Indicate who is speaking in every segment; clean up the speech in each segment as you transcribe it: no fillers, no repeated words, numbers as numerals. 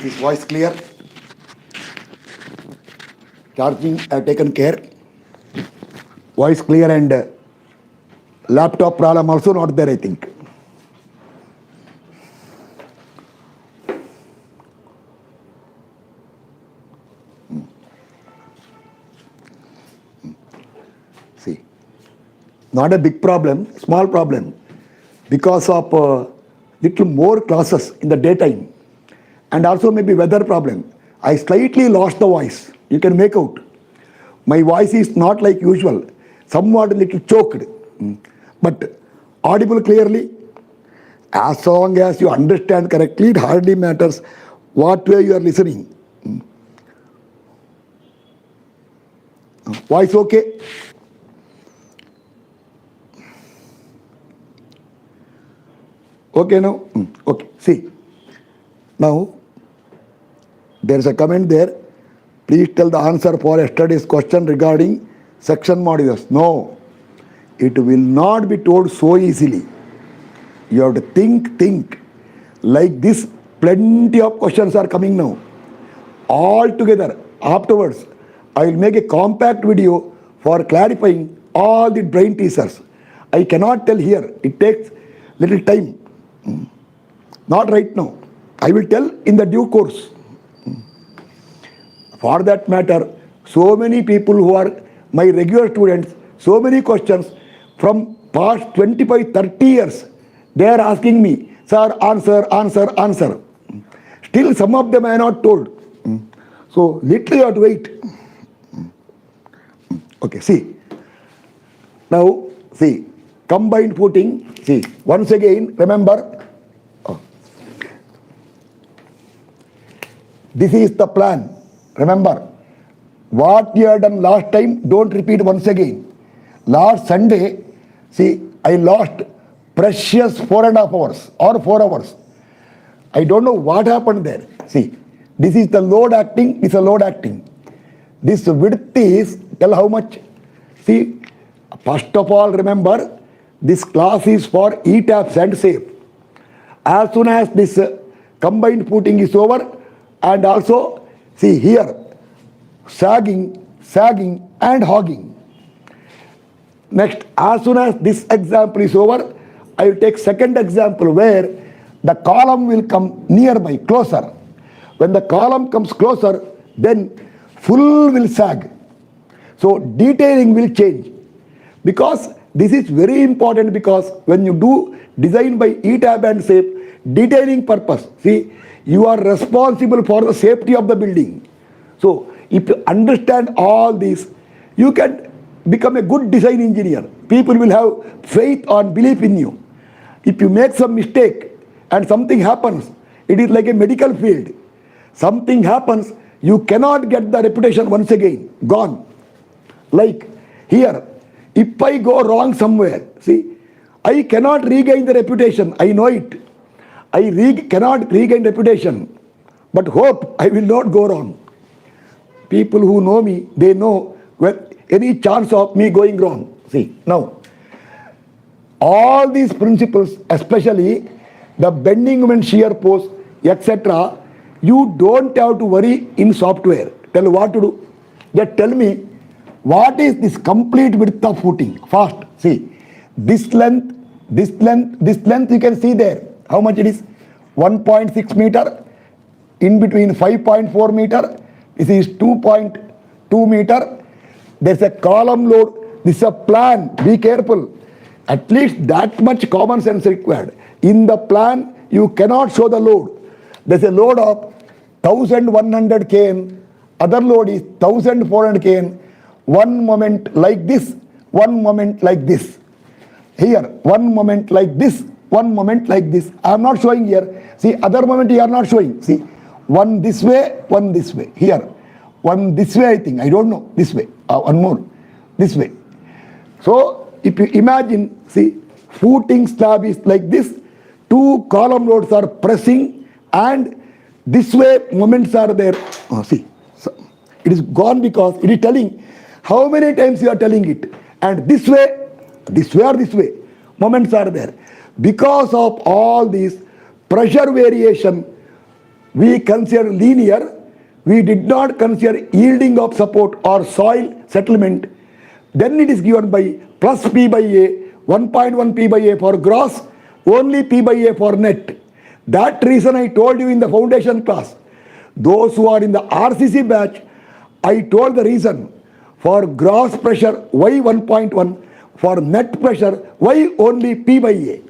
Speaker 1: Is voice clear? Charging, I have taken care. Voice clear and laptop problem also not there, I think. See, not a big problem, small problem. Because of little more classes in the daytime and also maybe weather problem, I slightly lost the voice. You can make out. My voice is not like usual, somewhat a little choked, but audible clearly. As long as you understand correctly, it hardly matters what way you are listening. Voice okay? Okay now? Okay. See, now there is a comment there. Please tell the answer for yesterday's question regarding section modulus. No, it will not be told so easily. You have to think. Like this, plenty of questions are coming now. All together, afterwards, I will make a compact video for clarifying all the brain teasers. I cannot tell here. It takes little time. Not right now. I will tell in the due course. For that matter, so many people who are my regular students, so many questions from past 25-30 years, they are asking me, sir, answer. Still some of them I have not told. So little you have to wait. Okay, see. Now, see, combined footing, see, once again, remember, this is the plan. Remember, what you had done last time, don't repeat once again. Last Sunday, see, I lost precious 4.5 hours or 4 hours. I don't know what happened there. See, this is the load acting, this is a load acting. This width is, tell how much. See, first of all, remember, this class is for ETABS&SAFE. As soon as this combined footing is over, and also, see here, sagging and hogging. Next, as soon as this example is over, I will take second example where the column will come nearby, closer. When the column comes closer, then full will sag. So detailing will change. Because this is very important, because when you do design by ETABS&SAFE, detailing purpose, see, you are responsible for the safety of the building. So if you understand all this, you can become a good design engineer. People will have faith or belief in you. If you make some mistake and something happens, it is like a medical field. Something happens, you cannot get the reputation once again, gone. Like here, if I go wrong somewhere, see, I cannot regain the reputation, I know it. I cannot regain reputation, but hope I will not go wrong. People who know me, they know with any chance of me going wrong. See, now, all these principles, especially the bending moment, shear force, etc., you don't have to worry in software. Tell what to do. Just tell me, what is this complete width of footing? Fast. See, this length, you can see there. How much it is? 1.6 meter. In between 5.4 meter. This is 2.2 meter. There's a column load. This is a plan. Be careful. At least that much common sense required. In the plan, you cannot show the load. There's a load of 1100 kN. Other load is 1400 kN. One moment like this. One moment like this. Here, one moment like this. One moment like this. I am not showing here. See, other moment you are not showing. See, one this way, one this way. Here, one this way, I think. I don't know. This way. One more. This way. So, if you imagine, see, footing slab is like this. Two column loads are pressing, and this way moments are there. See, so it is gone because it is telling how many times you are telling it. And this way or this way, moments are there. Because of all these pressure variation, we consider linear, we did not consider yielding of support or soil settlement, then it is given by plus P by A, 1.1 P by A for gross, only P by A for net. That reason I told you in the foundation class. Those who are in the RCC batch, I told the reason. For gross pressure, Y 1.1, for net pressure, Y only P by A.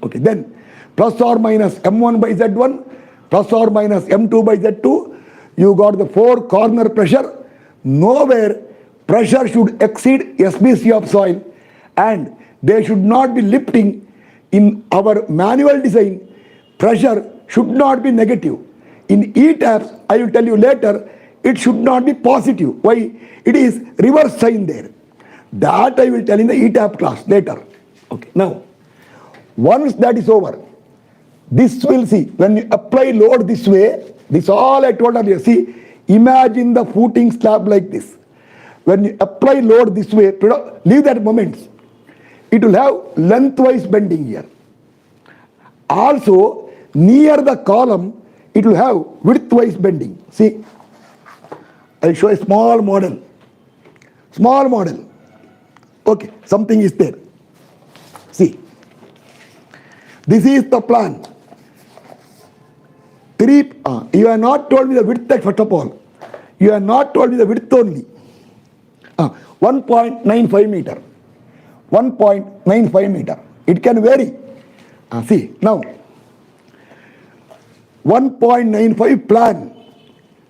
Speaker 1: Okay, then plus or minus M1 by Z1, plus or minus M2 by Z2, you got the four corner pressure. Nowhere pressure should exceed SBC of soil, and they should not be lifting. In our manual design, pressure should not be negative. In ETABS, I will tell you later, it should not be positive. Why? It is reverse sign there. That I will tell in the ETABS class later. Okay. Now, once that is over, this will see, when you apply load this way, this all I told earlier, see, imagine the footing slab like this. When you apply load this way, leave that moment. It will have lengthwise bending here. Also, near the column, it will have widthwise bending. See, I'll show a small model. Small model. Okay, something is there. See, this is the plan. You have not told me the width first of all. You have not told me the width only. 1.95 meter. 1.95 meter. It can vary. See, now, 1.95 plan.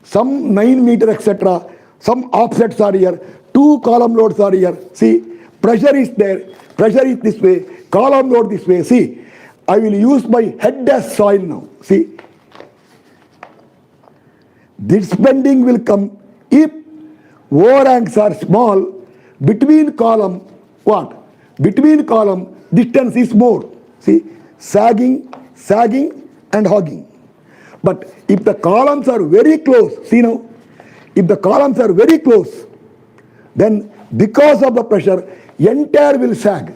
Speaker 1: Some 9 meter, etc. Some offsets are here. 2 column loads are here. See, pressure is there. Pressure is this way. Column load this way. See, I will use my head as soil now. See, this bending will come if overhangs are small. Between column, what? Between column, distance is more. See, sagging, and hogging. But if the columns are very close, see now, if the columns are very close, then because of the pressure, entire will sag.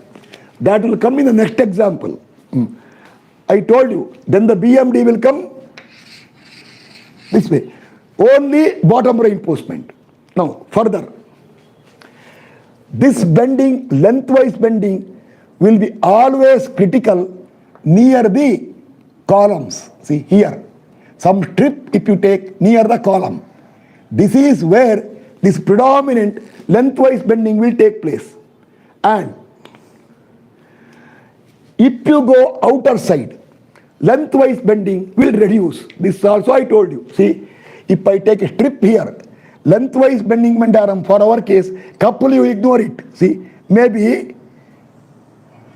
Speaker 1: That will come in the next example. I told you, then the BMD will come this way. Only bottom reinforcement. Now, further, this bending, lengthwise bending, will be always critical near the columns. See here, some strip if you take near the column. This is where this predominant lengthwise bending will take place. And if you go outer side, lengthwise bending will reduce. This also I told you. See, if I take a strip here, lengthwise bending mandarum for our case, couple you ignore it. See, maybe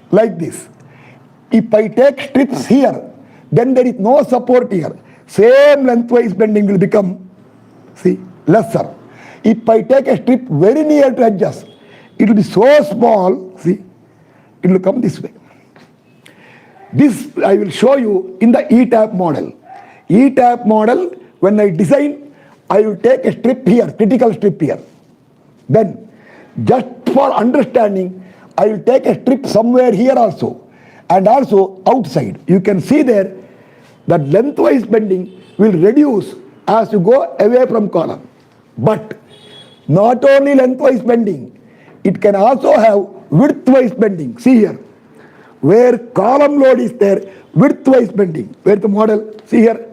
Speaker 1: like this. If I take strips here, then there is no support here. Same lengthwise bending will become, see, lesser. If I take a strip very near to edges, it will be so small, see, it will come this way. This I will show you in the ETABS model. ETABS model, when I design, I will take a strip here, critical strip here. Then, just for understanding, I will take a strip somewhere here also, and also outside. You can see there that lengthwise bending will reduce as you go away from column. But not only lengthwise bending, it can also have widthwise bending. See here, where column load is there, widthwise bending. Where the model, see here,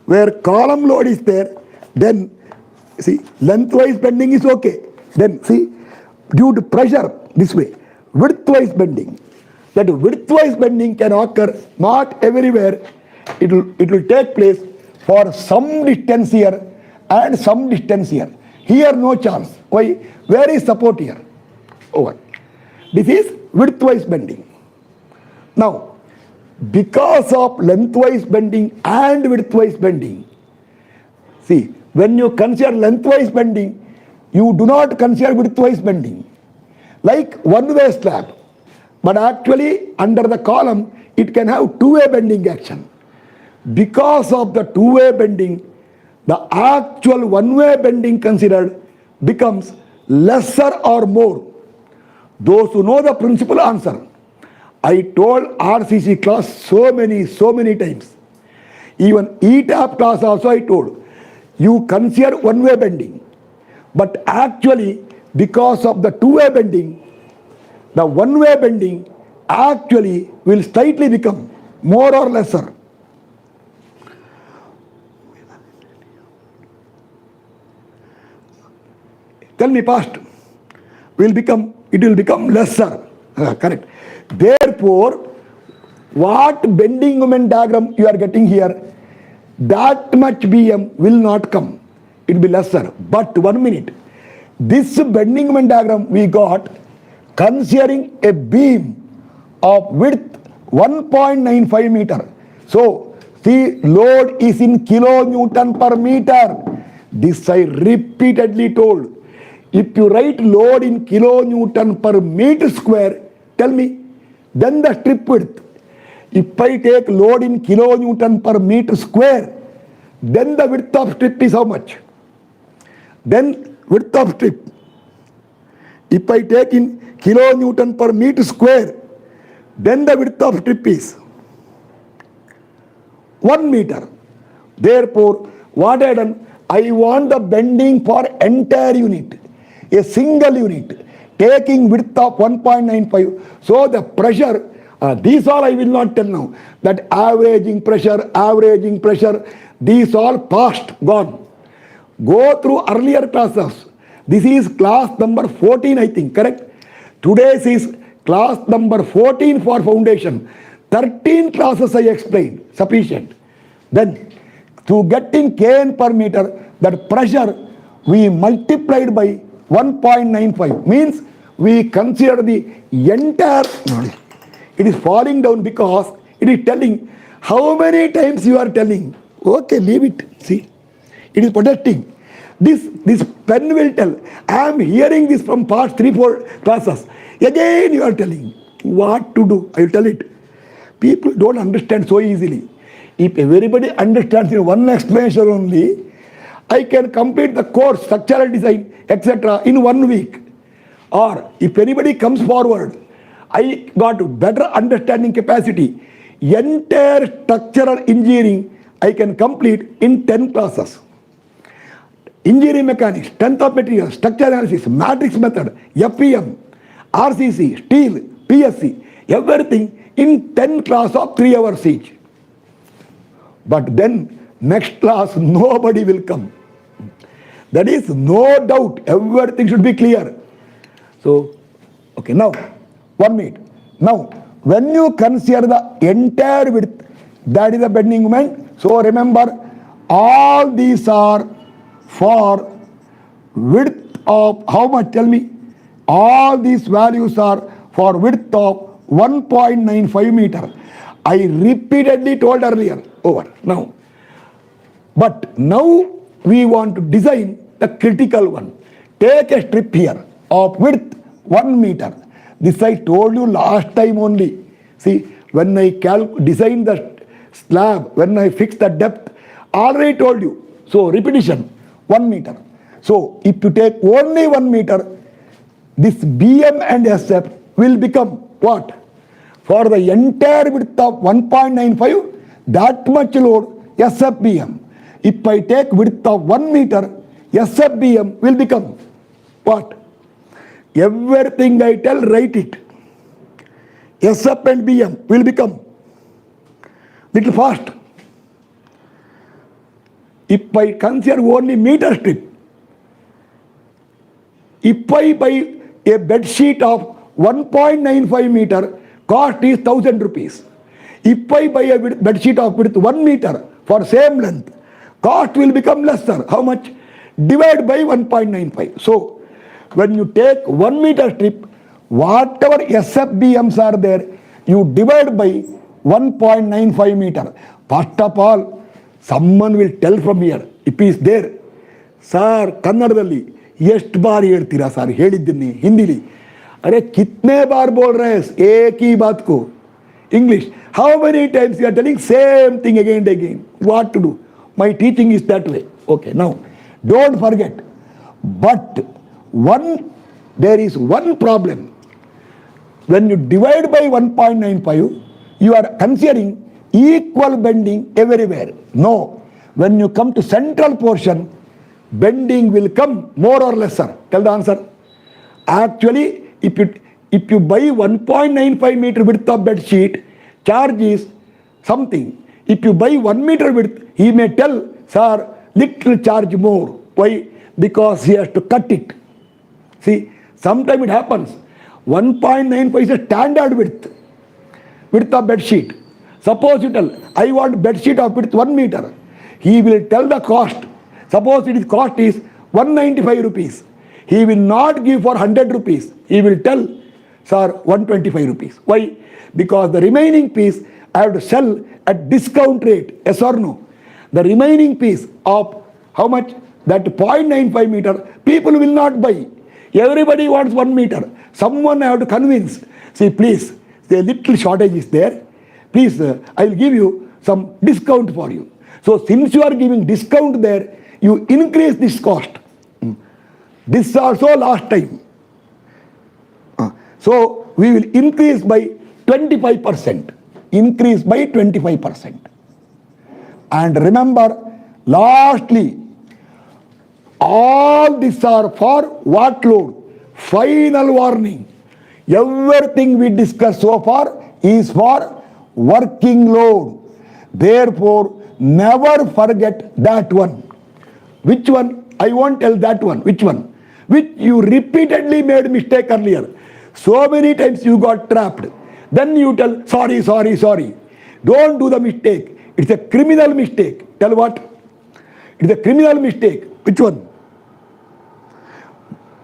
Speaker 1: where column load is there, then see, lengthwise bending is okay. Then see, due to pressure this way, widthwise bending. That widthwise bending can occur not everywhere. It will take place for some distance here and some distance here. Here no chance. Why? Where is support here? Over. This is widthwise bending. Now, because of lengthwise bending and widthwise bending, see, when you consider lengthwise bending, you do not consider widthwise bending. Like one-way slab. But actually, under the column, it can have two-way bending action. Because of the two-way bending, the actual one-way bending considered becomes lesser or more. Those who know the principle answer. I told RCC class so many times. Even ETABS class also I told, you consider one-way bending. But actually, because of the two-way bending, the one-way bending actually will slightly become more or lesser. Tell me past. It will become lesser. Correct. Therefore, what bending moment diagram you are getting here, that much BM will not come. It will be lesser. But 1 minute. This bending moment diagram we got considering a beam of width 1.95 meter. So, the load is in kilonewton per meter. This I repeatedly told. If you write load in kilonewton per meter square, tell me, then the strip width. If I take load in kilonewton per meter square, then the width of strip is how much? Then width of strip. If I take in kilonewton per meter square, then the width of strip is 1 meter. Therefore, what I done? I want the bending for entire unit. A single unit taking width of 1.95. So the pressure, these all I will not tell now. That averaging pressure, these all past, gone. Go through earlier classes. This is class number 14, I think, correct? Today's is class number 14 for foundation. 13 classes I explained, sufficient. Then, to get in kN per meter, that pressure we multiplied by 1.95 means we consider the entire, it is falling down because it is telling how many times you are telling. Okay, leave it. See, it is protecting. This pen will tell. I am hearing this from past 3-4 classes. Again you are telling what to do. I will tell it. People don't understand so easily. If everybody understands in one explanation only, I can complete the course, structural design, etc. in 1 week. Or if anybody comes forward, I got better understanding capacity. Entire structural engineering I can complete in 10 classes. Engineering mechanics, strength of materials, structure analysis, matrix method, FEM, RCC, steel, PSC, everything in 10 class of 3 hours each. But then next class nobody will come. That is no doubt. Everything should be clear. So, okay, now 1 minute. Now, when you consider the entire width, that is the bending moment. So remember, all these are for width of how much? Tell me. All these values are for width of 1.95 meter. I repeatedly told earlier. Over. Now. But now we want to design the critical one. Take a strip here of width 1 meter. This I told you last time only. See, when I designed the slab, when I fixed the depth, already told you. So repetition, 1 meter. So if you take only 1 meter, this BM and SF will become what? For the entire width of 1.95, that much load, SFBM. If I take width of 1 meter, SFBM will become what? Everything I tell, write it. SF and BM will become little fast. If I consider only meter strip, if I buy a bed sheet of 1.95 meter, cost is 1000 rupees. If I buy a bed sheet of width 1 meter for same length, cost will become lesser. How much? Divide by 1.95. So, when you take 1 meter strip, whatever SFBMs are there, you divide by 1.95 meter. First of all, someone will tell from here, if he is there, sir, ಕನ್ನಡದಲ್ಲಿ ಎಷ್ಟು ಬಾರಿ ಹೇಳ್ತೀರಾ sir? ಹೇಳಿದ್ದೀನಿ ಹಿಂದಿಲಿ. अरे कितने बार बोल रहे हैं एक ही बात को? English. How many times you are telling same thing again and again? What to do? My teaching is that way. Okay, now don't forget. But there is one problem. When you divide by 1.95, you are considering equal bending everywhere. No. When you come to central portion, bending will come more or lesser. Tell the answer. Actually, if you buy 1.95 meter width of bed sheet, charge is something. If you buy 1 meter width, he may tell, sir, little charge more. Why? Because he has to cut it. See, sometimes it happens. 1.95 is a standard width of bed sheet. Suppose you tell, I want bed sheet of width 1 meter. He will tell the cost. Suppose its cost is 195 rupees. He will not give for 100 rupees. He will tell, sir, 125 rupees. Why? Because the remaining piece I have to sell at discount rate. Yes or no? The remaining piece of how much? That 0.95 meter, people will not buy. Everybody wants 1 meter. Someone I have to convince. See, please, the little shortage is there. Please, I will give you some discount for you. So since you are giving discount there, you increase this cost. This also last time. So we will increase by 25%. Increase by 25%. And remember, lastly, all these are for what load? Final warning. Everything we discussed so far is for working load. Therefore, never forget that one. Which one? I won't tell that one. Which one? Which you repeatedly made mistake earlier. So many times you got trapped. Then you tell, sorry. Don't do the mistake. It's a criminal mistake. Tell what? It's a criminal mistake. Which one?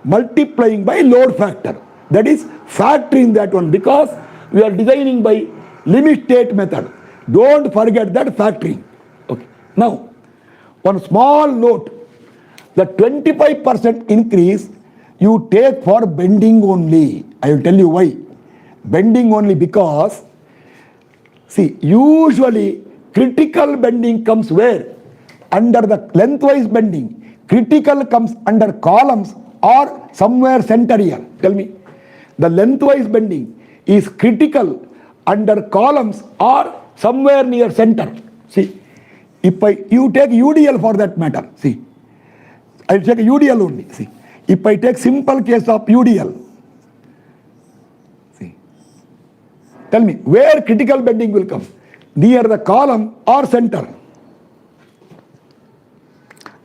Speaker 1: Multiplying by load factor. That is factoring that one, because we are designing by limit state method. Don't forget that factoring. Okay. Now, one small note. The 25% increase you take for bending only. I will tell you why. Bending only because, see, usually critical bending comes where? Under the lengthwise bending. Critical comes under columns or somewhere center here. Tell me. The lengthwise bending is critical under columns or somewhere near center. See, if you take UDL for that matter. See, I will take UDL only. See, if I take simple case of UDL. See, tell me where critical bending will come? Near the column or center?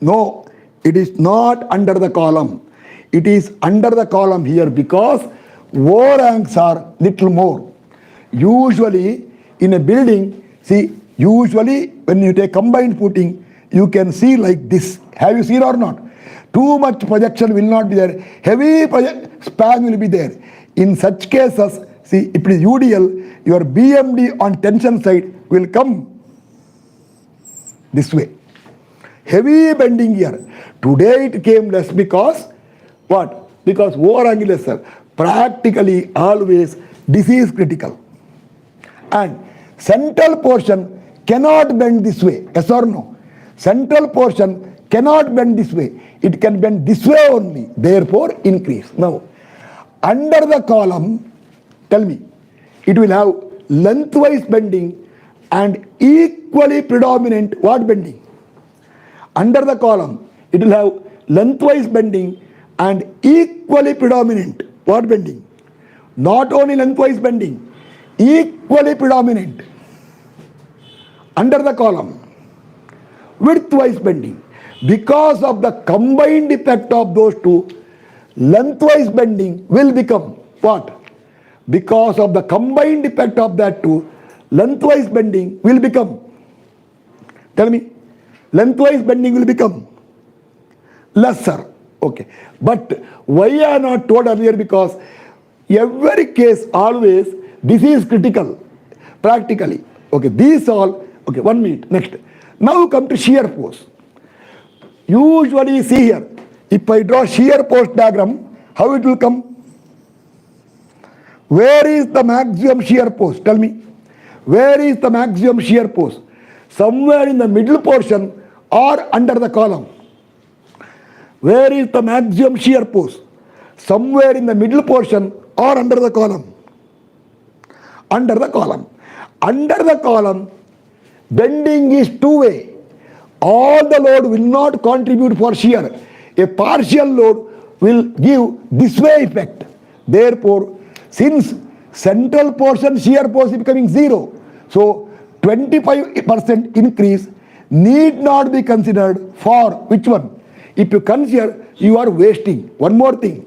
Speaker 1: No, it is not under the column. It is under the column here because overhangs are little more. Usually in a building, see, usually when you take combined footing, you can see like this. Have you seen or not? Too much projection will not be there. Heavy span will be there. In such cases, see, if it is UDL, your BMD on tension side will come this way. Heavy bending here. Today it came less because what? Because overhang is lesser. Practically always this is critical. And central portion cannot bend this way. Yes or no? Central portion cannot bend this way. It can bend this way only. Therefore, increase. Now, under the column, tell me, it will have lengthwise bending and equally predominant what bending? Under the column, it will have lengthwise bending and equally predominant what bending? Not only lengthwise bending, equally predominant. Under the column, widthwise bending. Because of the combined effect of those two, lengthwise bending will become what? Because of the combined effect of that two, lengthwise bending will become. Tell me. Lengthwise bending will become lesser. Okay. But why I not told earlier? Because every case always this is critical. Practically. Okay. These all. Okay. 1 minute. Next. Now come to shear force. Usually see here. If I draw shear force diagram, how it will come? Where is the maximum shear force? Tell me. Where is the maximum shear force? Somewhere in the middle portion or under the column. Where is the maximum shear force? Somewhere in the middle portion or under the column. Under the column. Under the column, Bending is two-way. All the load will not contribute for shear. A partial load will give this way effect. Therefore, since central portion shear force is becoming zero, so 25% increase need not be considered for which one? If you consider, you are wasting. One more thing.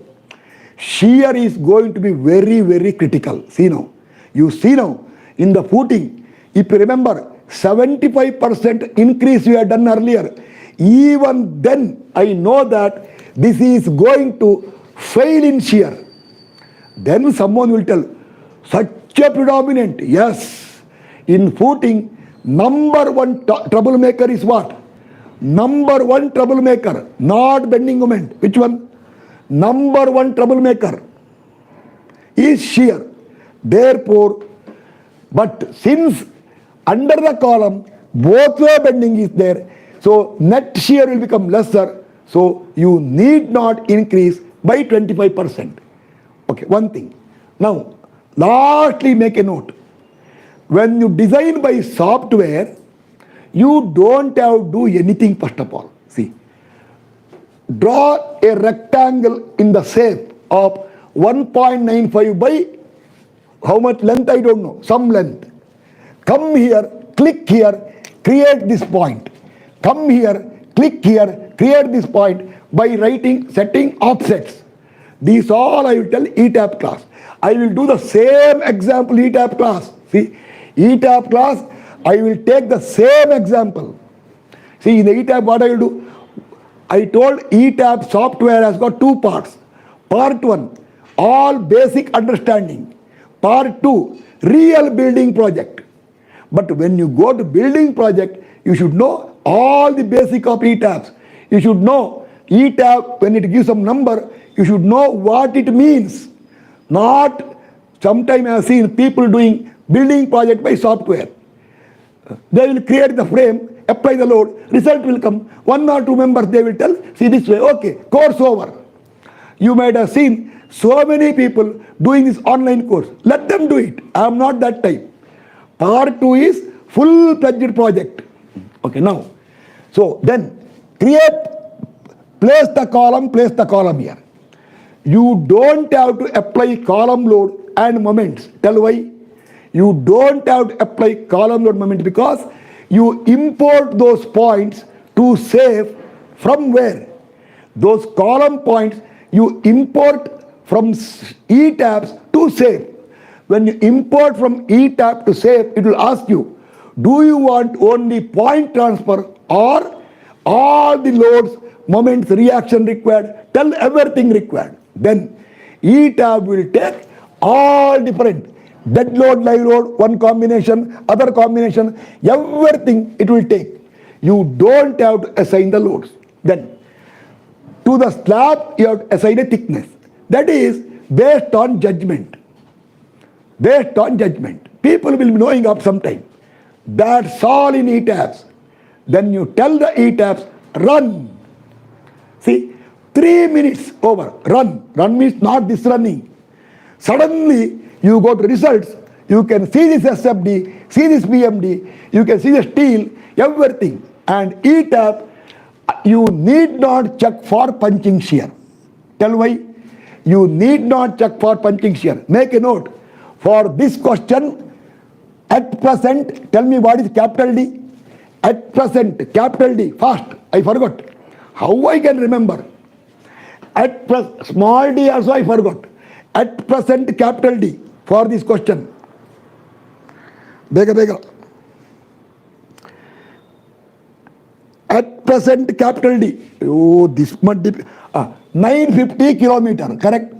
Speaker 1: Shear is going to be very, very critical. See now. You see now, in the footing, if you remember, 75% increase you had done earlier. Even then, I know that this is going to fail in shear. Then someone will tell, such a predominant. Yes. In footing, number one troublemaker is what? Number one troublemaker, not bending moment. Which one? Number one troublemaker is shear. Therefore, but since under the column, both way bending is there, so net shear will become lesser, so you need not increase by 25%. Okay, one thing. Now, lastly make a note. When you design by software, you don't have to do anything first of all. See, draw a rectangle in the shape of 1.95 by how much length I don't know, some length. Come here, click here, create this point. Come here, click here, create this point by writing, setting offsets. These all I will tell ETABS class. I will do the same example ETABS class. See, ETABS class, I will take the same example. See, in the ETABS, what I will do? I told ETABS software has got two parts. Part 1, all basic understanding. Part 2, real building project. But when you go to building project, you should know all the basic of ETABS. You should know ETABS, when it gives some number, you should know what it means. Not, sometimes I have seen people doing building project by software. They will create the frame, apply the load, result will come. 1 or 2 members they will tell, see this way, okay, course over. You might have seen so many people doing this online course. Let them do it. I am not that type. Part 2 is full-fledged project. Okay, now. So then, place the column here. You don't have to apply column load and moments. Tell why? You don't have to apply column load moments because you import those points to SAFE from where? Those column points you import from ETABS to SAFE. When you import from ETABS to SAFE, it will ask you, do you want only point transfer or all the loads, moments, reaction required? Tell everything required. Then ETABS will take all different dead load, live load, one combination, other combination, everything it will take. You don't have to assign the loads. Then to the slab you have to assign a thickness. That is based on judgment. Based on judgment. People will be knowing up sometime. That's all in ETABS. Then you tell the ETABS, run. See, 3 minutes over, run. Run means not this running. Suddenly, you go to results, you can see this SFD, see this BMD, you can see the steel, everything. And ETABS, you need not check for punching shear. Tell why? You need not check for punching shear. Make a note. For this question, at present, tell me what is capital D? At present, capital D, fast, I forgot. How I can remember? At small d also I forgot. At present, capital D for this question. Bega. At present, capital D. Oh, this much. 950 kilometer, correct?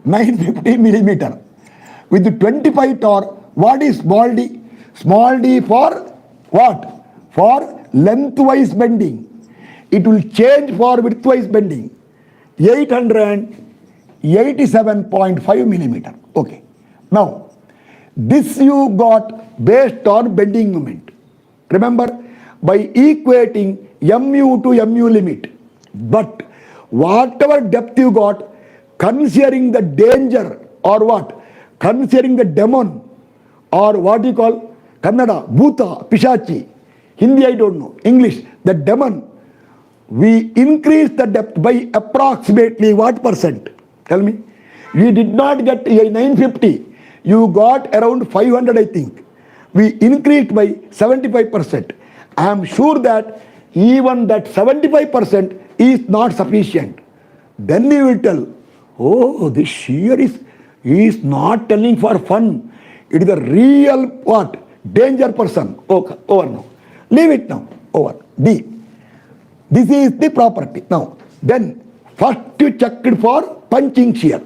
Speaker 1: 950 millimeter. With the 25 torque, what is small d? Small d for what? For lengthwise bending. It will change for widthwise bending. 887.5 millimeter. Okay. Now, this you got based on bending moment. Remember, by equating mu to mu limit. But whatever depth you got, considering the danger or what? Considering the demon or what you call Kannada, Bhuta, Pishachi, Hindi I don't know. English, the demon. We increased the depth by approximately what percent? Tell me. We did not get a 950. You got around 500, I think. We increased by 75%. I am sure that even that 75% is not sufficient. Then you will tell, oh, this shear is not telling for fun. It is a real what? Danger person. Okay, over now. Leave it now. Over. D. This is the property. Now, then first you checked for punching shear.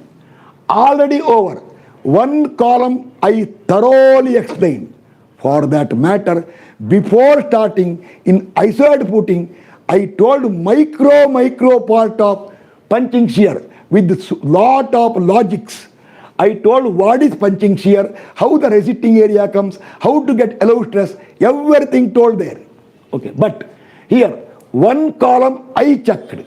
Speaker 1: Already over. One column I thoroughly explained. For that matter, before starting in isoid footing, I told micro part of punching shear with lot of logics. I told what is punching shear, how the resisting area comes, how to get allow stress, everything told there. Okay, but here one column I checked,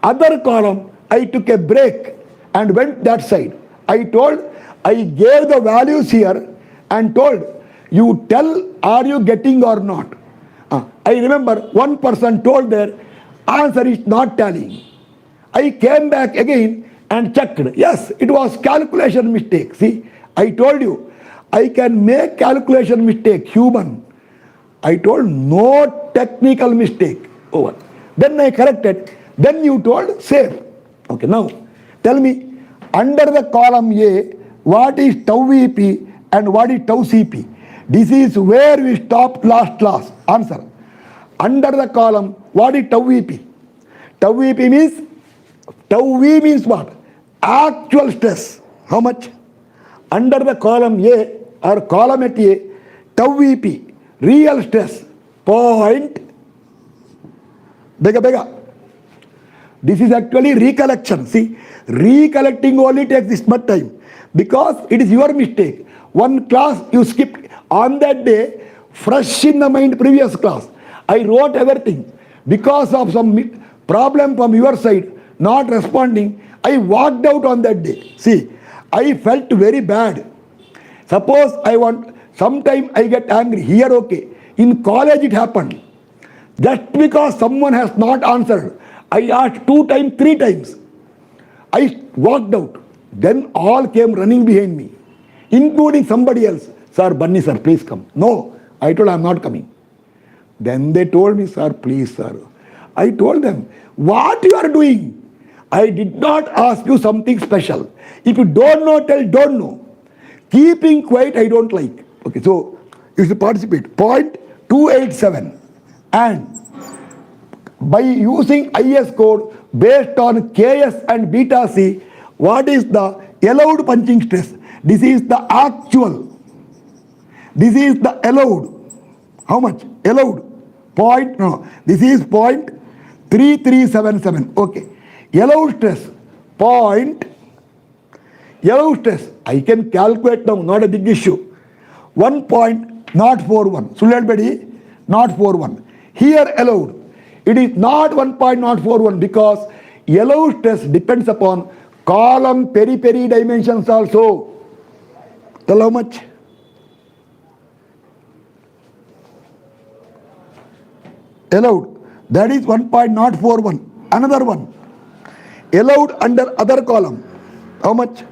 Speaker 1: other column I took a break and went that side. I gave the values here and told, you tell are you getting or not. I remember one person told there, answer is not tallying. I came back again and checked. Yes, it was calculation mistake. See, I told you, I can make calculation mistake, human. I told no technical mistake. Over. Then I corrected. Then you told safe. Okay, now tell me, under the column A, what is tau Vp and what is tau Cp? This is where we stopped last class. Answer. Under the column, what is tau Vp? Tau Vp means, tau V means what? Actual stress. How much? Under the column A or column at A, tau Vp, real stress, point. Bega. This is actually recollection. See, recollecting only takes this much time because it is your mistake. One class you skipped. On that day, fresh in the mind previous class, I wrote everything. Because of some problem from your side, not responding, I walked out on that day. See, I felt very bad. Suppose sometime I get angry. Here, okay. In college it happened. Just because someone has not answered, I asked 2 times, 3 times. I walked out. Then all came running behind me, including somebody else. Sir, Bunny sir, please come. No, I told I am not coming. Then they told me, sir, please sir. I told them, what you are doing? I did not ask you something special. If you don't know, tell don't know. Keeping quiet, I don't like. Okay, so you should participate. 0.287. And by using IS code based on KS and beta C, what is the allowed punching stress? This is the actual. This is the allowed. How much? Allowed. This is 0.3377. Okay. Allowed stress. Allowed stress. I can calculate now, not a big issue. 1.041. Sullelbedi, not 41. Here allowed. It is not 1.041 because allowed stress depends upon column periphery dimensions also. Tell how much? Allowed. That is 1.041. Another one. Allowed under other column. How much?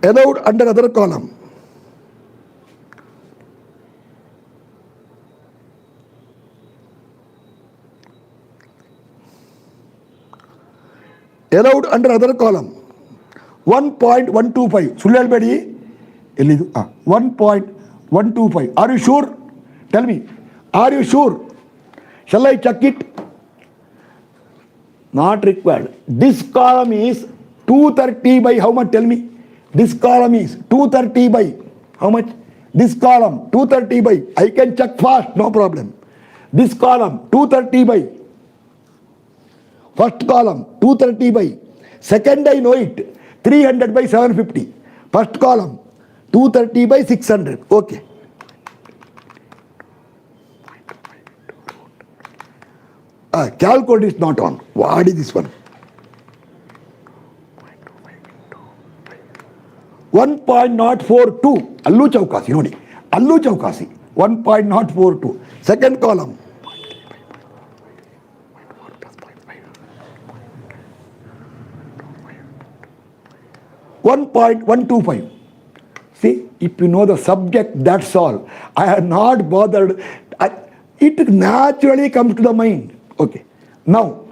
Speaker 1: Allowed under other column. Allowed under other column. 1.125. Sullelbedi. 1.125. Are you sure? Tell me. Are you sure? Shall I check it? Not required. This column is 230 by how much? Tell me. This column is 230 by how much? This column 230 by. I can check fast, no problem. This column 230 by. First column 230 by. Second I know it. 300 by 750. First column 230 by 600. Okay. Calculator is not on. What is this one? 1.042. Allu Chaukasi. Nodi. Allu Chaukasi. 1.042. Second column. 1.125. See, if you know the subject, that's all. I have not bothered. It naturally comes to the mind. Okay. Now,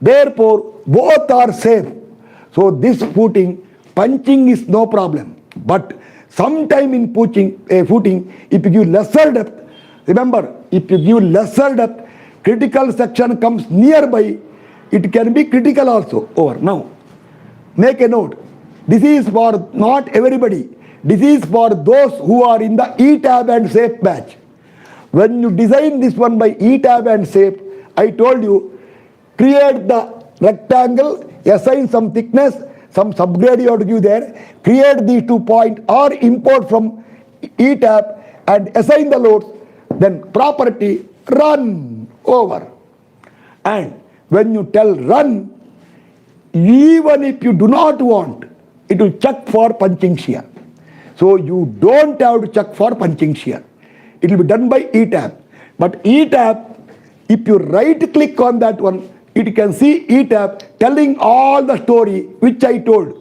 Speaker 1: therefore, both are safe. So this punching is no problem. But sometime in footing, if you give lesser depth, remember, if you give lesser depth, critical section comes nearby, it can be critical also. Over. Now, make a note. This is for not everybody. This is for those who are in the ETABS&SAFE batch. When you design this one by ETABS&SAFE, I told you, create the rectangle, assign some thickness, some subgrade you have to give there, create these 2 points or import from ETAB and assign the loads, then property run over. And when you tell run, even if you do not want, it will check for punching shear. So you don't have to check for punching shear. It will be done by ETAB. But ETAB, if you right click on that one, it can see ETAB telling all the story which I told.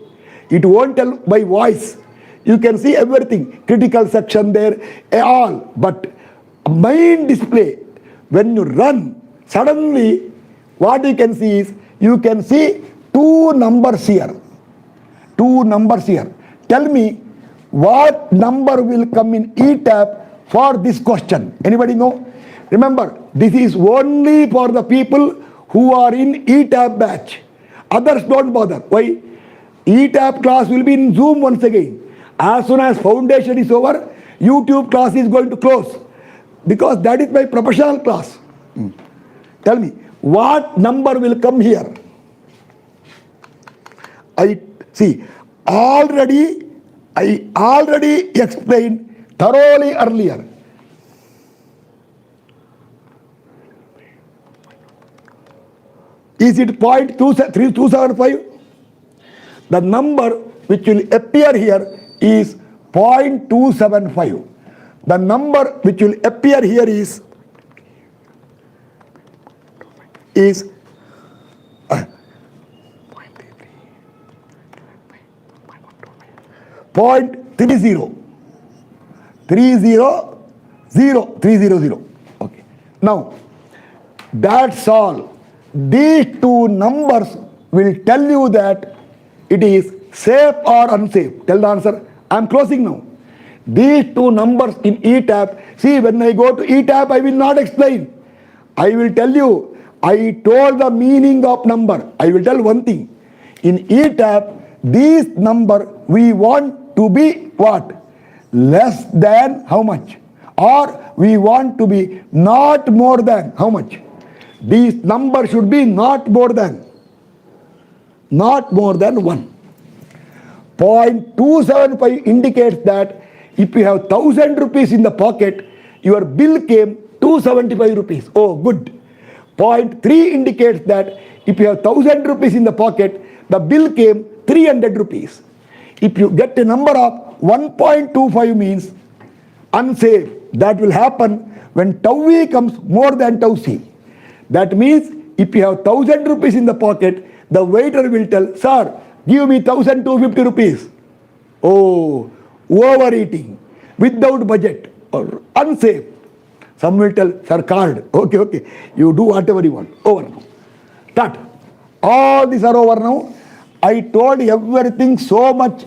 Speaker 1: It won't tell by voice. You can see everything, critical section there, all. But main display, when you run, suddenly what you can see is, you can see 2 numbers here. 2 numbers here. Tell me what number will come in ETAB for this question. Anybody know? Remember, this is only for the people who are in ETAB batch. Others don't bother. Why? ETAB class will be in Zoom once again. As soon as foundation is over, YouTube class is going to close. Because that is my professional class. Tell me, what number will come here? I already explained thoroughly earlier. Is it 0.3275? The number which will appear here is 0.275. The number which will appear here is 0.30. 300. Okay. Now, that's all. These 2 numbers will tell you that it is safe or unsafe. Tell the answer. I am closing now. These 2 numbers in ETAB. See, when I go to ETAB, I will not explain. I will tell you. I told the meaning of number. I will tell one thing. In ETAB, this number we want to be what? Less than how much? Or we want to be not more than how much? This number should be not more than 1. 0.275 indicates that if you have 1,000 rupees in the pocket, your bill came 275 rupees. Oh, good. 0.3 indicates that if you have 1,000 rupees in the pocket, the bill came 300 rupees. If you get a number of 1.25 means unsafe. That will happen when tau E comes more than tau C. That means if you have 1,000 rupees in the pocket, the waiter will tell, sir, give me 1,250 rupees. Oh, overeating, without budget, or unsafe. Some will tell, sir, card. Okay, you do whatever you want. Over now. Start. All these are over now. I told everything so much.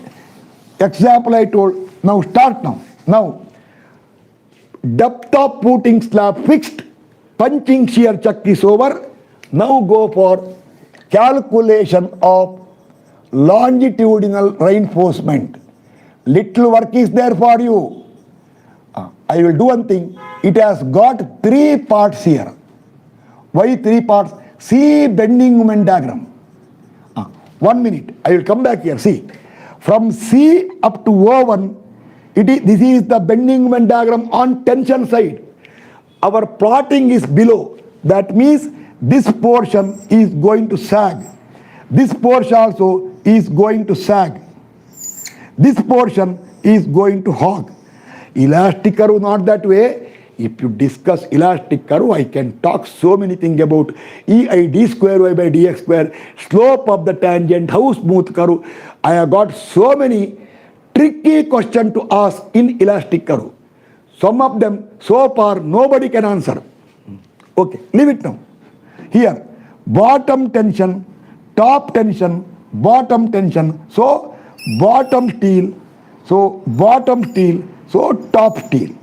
Speaker 1: Example I told. Now start now. Now, depth of footing slab fixed. Punching shear check is over. Now go for calculation of longitudinal reinforcement. Little work is there for you. I will do one thing. It has got 3 parts here. Why 3 parts? See bending moment diagram. 1 minute. I will come back here. See. From C up to O1, this is the bending moment diagram on tension side. Our plotting is below. That means this portion is going to sag. This portion also is going to sag. This portion is going to hog. Elastic curve not that way. If you discuss elastic curve, I can talk so many things about EI d square y by dx square, slope of the tangent, how smooth curve. I have got so many tricky questions to ask in elastic curve. Some of them so far nobody can answer. Okay, leave it now. Here, bottom tension, top tension, bottom tension. So bottom steel, so bottom steel, so top steel.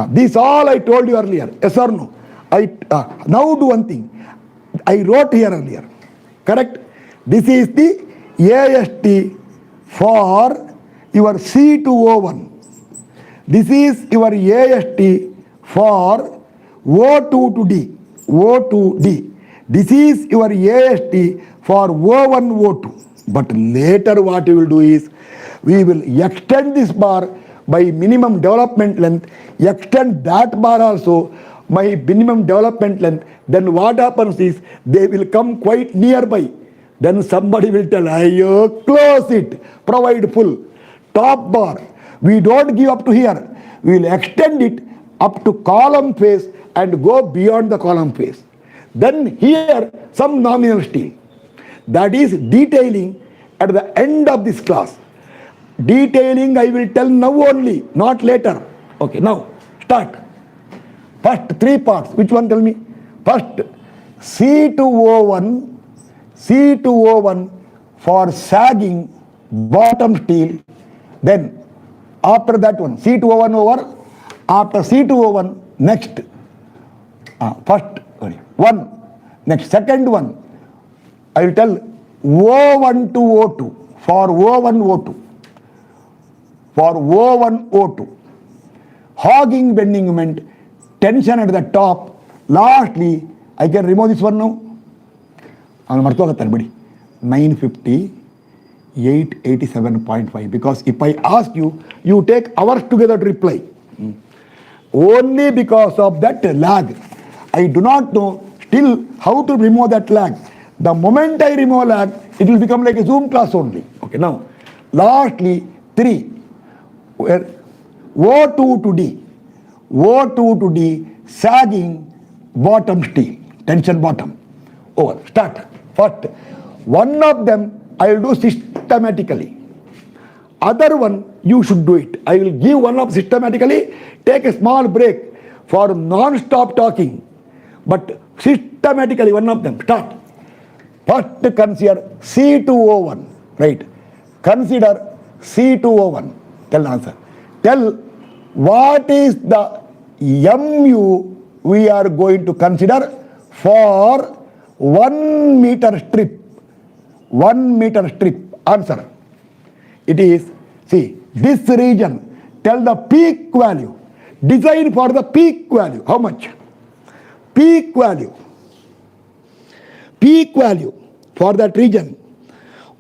Speaker 1: This all I told you earlier, yes or no? I now do one thing. I wrote here earlier, correct? This is the AST for your C2O1. This is your AST for O2 to D, O2D. This is your AST for O1, O2. But later what we will do is, we will extend this bar by minimum development length, extend that bar also by minimum development length. Then what happens is, they will come quite nearby. Then somebody will tell, ayo, close it, provide full. Top bar, we don't give up to here. We will extend it up to column face and go beyond the column face. Then here, some nominal steel. That is detailing at the end of this class. Detailing I will tell now only, not later. Okay, now start. First three parts. Which one, tell me? First, C2O1, C2O1 for sagging bottom steel. Then after that one, C2O1 over. After C2O1, next. First one. Next, second one. I will tell O1 to O2 for O1, O2. For O1, O2. Hogging bending moment, tension at the top. Lastly, I can remove this one now. 950, 887.5. Because if I ask you, you take hours together to reply. Only because of that lag. I do not know still how to remove that lag. The moment I remove lag, it will become like a Zoom class only. Okay, now, lastly, 3. Where O2 to D, O2 to D, sagging bottom steel, tension bottom. Over. Start. First, one of them I will do systematically. Other one you should do it. I will give one of systematically, take a small break for non-stop talking. But systematically one of them. Start. First consider C2O1. Right. Consider C2O1. Tell the answer. Tell what is the MU we are going to consider for 1 meter strip. 1 meter strip. Answer. It is, see, this region. Tell the peak value. Design for the peak value. How much? Peak value. Peak value for that region.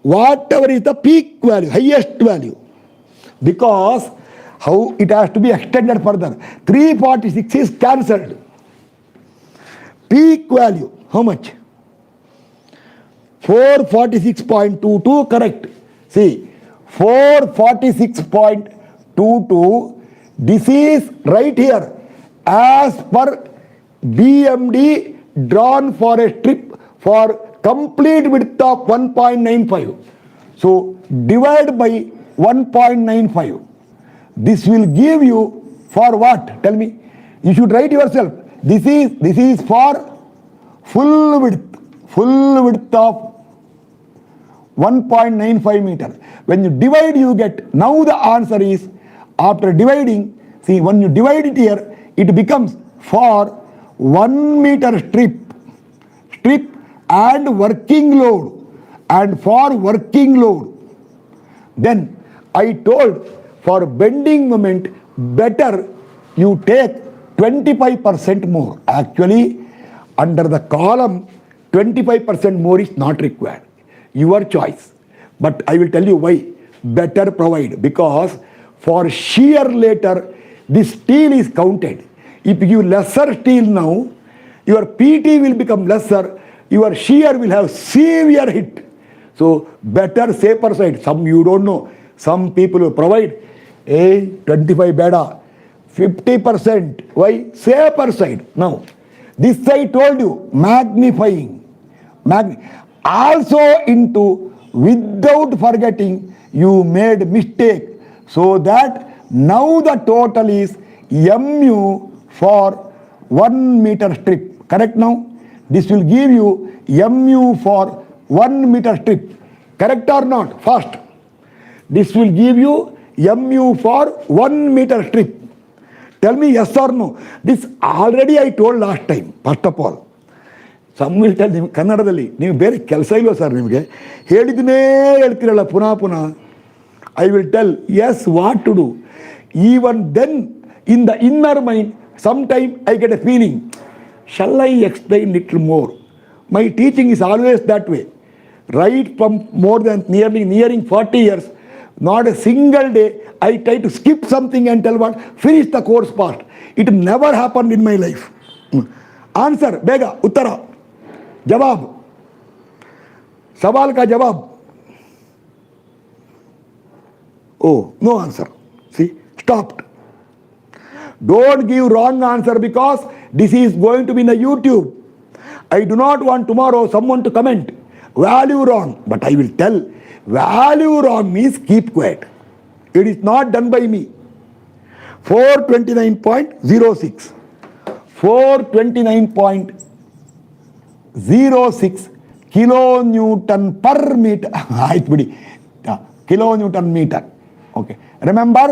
Speaker 1: Whatever is the peak value, highest value. Because how it has to be extended further. 346 is cancelled. Peak value, how much? 446.22, correct. See, 446.22, this is right here. As per BMD drawn for a strip for complete width of 1.95. So, divide by 1.95. This will give you for what? Tell me. You should write yourself. This is for full width of 1.95 meter. When you divide, you get, now the answer is, after dividing, see, when you divide it here, it becomes for 1 meter strip and working load. And for working load, then I told for bending moment, better you take 25% more. Actually, under the column, 25% more is not required. Your choice. But I will tell you why. Better provide. Because for shear later, this steel is counted. If you give lesser steel now, your PT will become lesser. Your shear will have severe hit. So better safer side. Some you don't know. Some people will provide 25 beta, 50%. Why? Safer side. Now, this I told you, magnifying. Also into, without forgetting, you made mistake. So that now the total is mu for 1 meter strip. Correct now? This will give you mu for 1 meter strip. Correct or not? First. This will give you mu for 1 meter strip. Tell me yes or no. This already I told last time, first of all. Some will tell him, ಕನ್ನಡದಲ್ಲಿ ನೀವು ಬೇರೆ ಕೆಲಸ ಇಲ್ವ sir ನಿಮಗೆ, ಹೇಳಿದನೇ ಹೇಳ್ತಿರಲ್ಲ ಪುನಃ. I will tell yes what to do. Even then in the inner mind sometime I get a feeling, shall I explain little more? My teaching is always that way. Right from more than nearing 40 years, not a single day I try to skip something and tell what, finish the course part. It never happened in my life. Answer, bega, uttara, jawab, sawal ka jawab. Oh, no answer. See, stopped. Don't give wrong answer because this is going to be in a YouTube. I do not want tomorrow someone to comment, value wrong. But I will tell, value wrong means keep quiet. It is not done by me. 429.06. 429.06 kilonewton per meter. Kilonewton meter. Okay. Remember,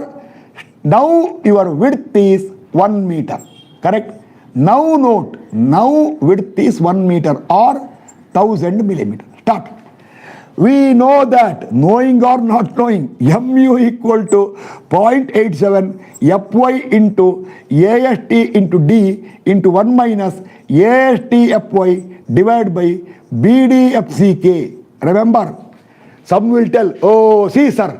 Speaker 1: now your width is 1 meter. Correct? Now note, now width is 1 meter or 1000 millimeter. Start. We know that, knowing or not knowing, mu equal to 0.87 Fy into AST into D into 1 minus AST Fy divided by BD FCK. Remember, some will tell, oh, see sir,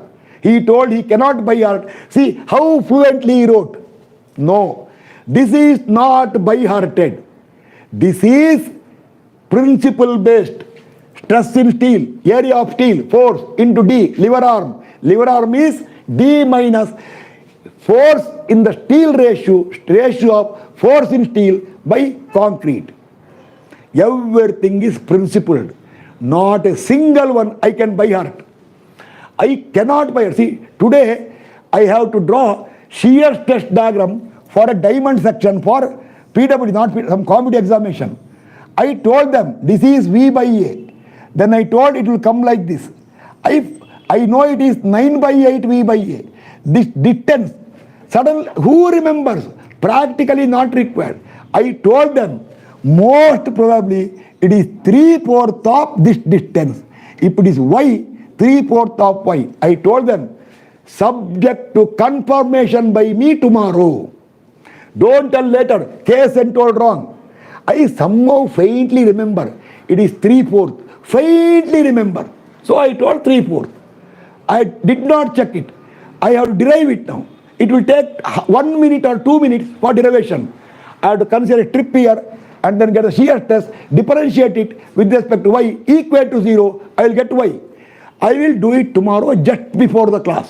Speaker 1: he told he cannot by heart. See how fluently he wrote. No, this is not by hearted. This is principle based. Stress in steel, area of steel, force into D, lever arm. Lever arm is D minus force in the steel ratio of force in steel by concrete. Everything is principled. Not a single one I can by heart. I cannot by heart. See, today I have to draw shear stress diagram for a diamond section for PW, not some competitive examination. I told them this is V by A. Then I told it will come like this. I know it is 9 by 8 V by A. This distance, suddenly, who remembers? Practically not required. I told them, most probably it is 3/4 of this distance. If it is Y, 3/4 of Y. I told them, subject to confirmation by me tomorrow. Don't tell later, case and told wrong. I somehow faintly remember, it is 3/4. Faintly remember. So I told 3/4. I did not check it. I have to derive it now. It will take 1 minute or 2 minutes for derivation. I have to consider a strip here and then get a shear stress, differentiate it with respect to Y equal to 0. I will get Y. I will do it tomorrow just before the class.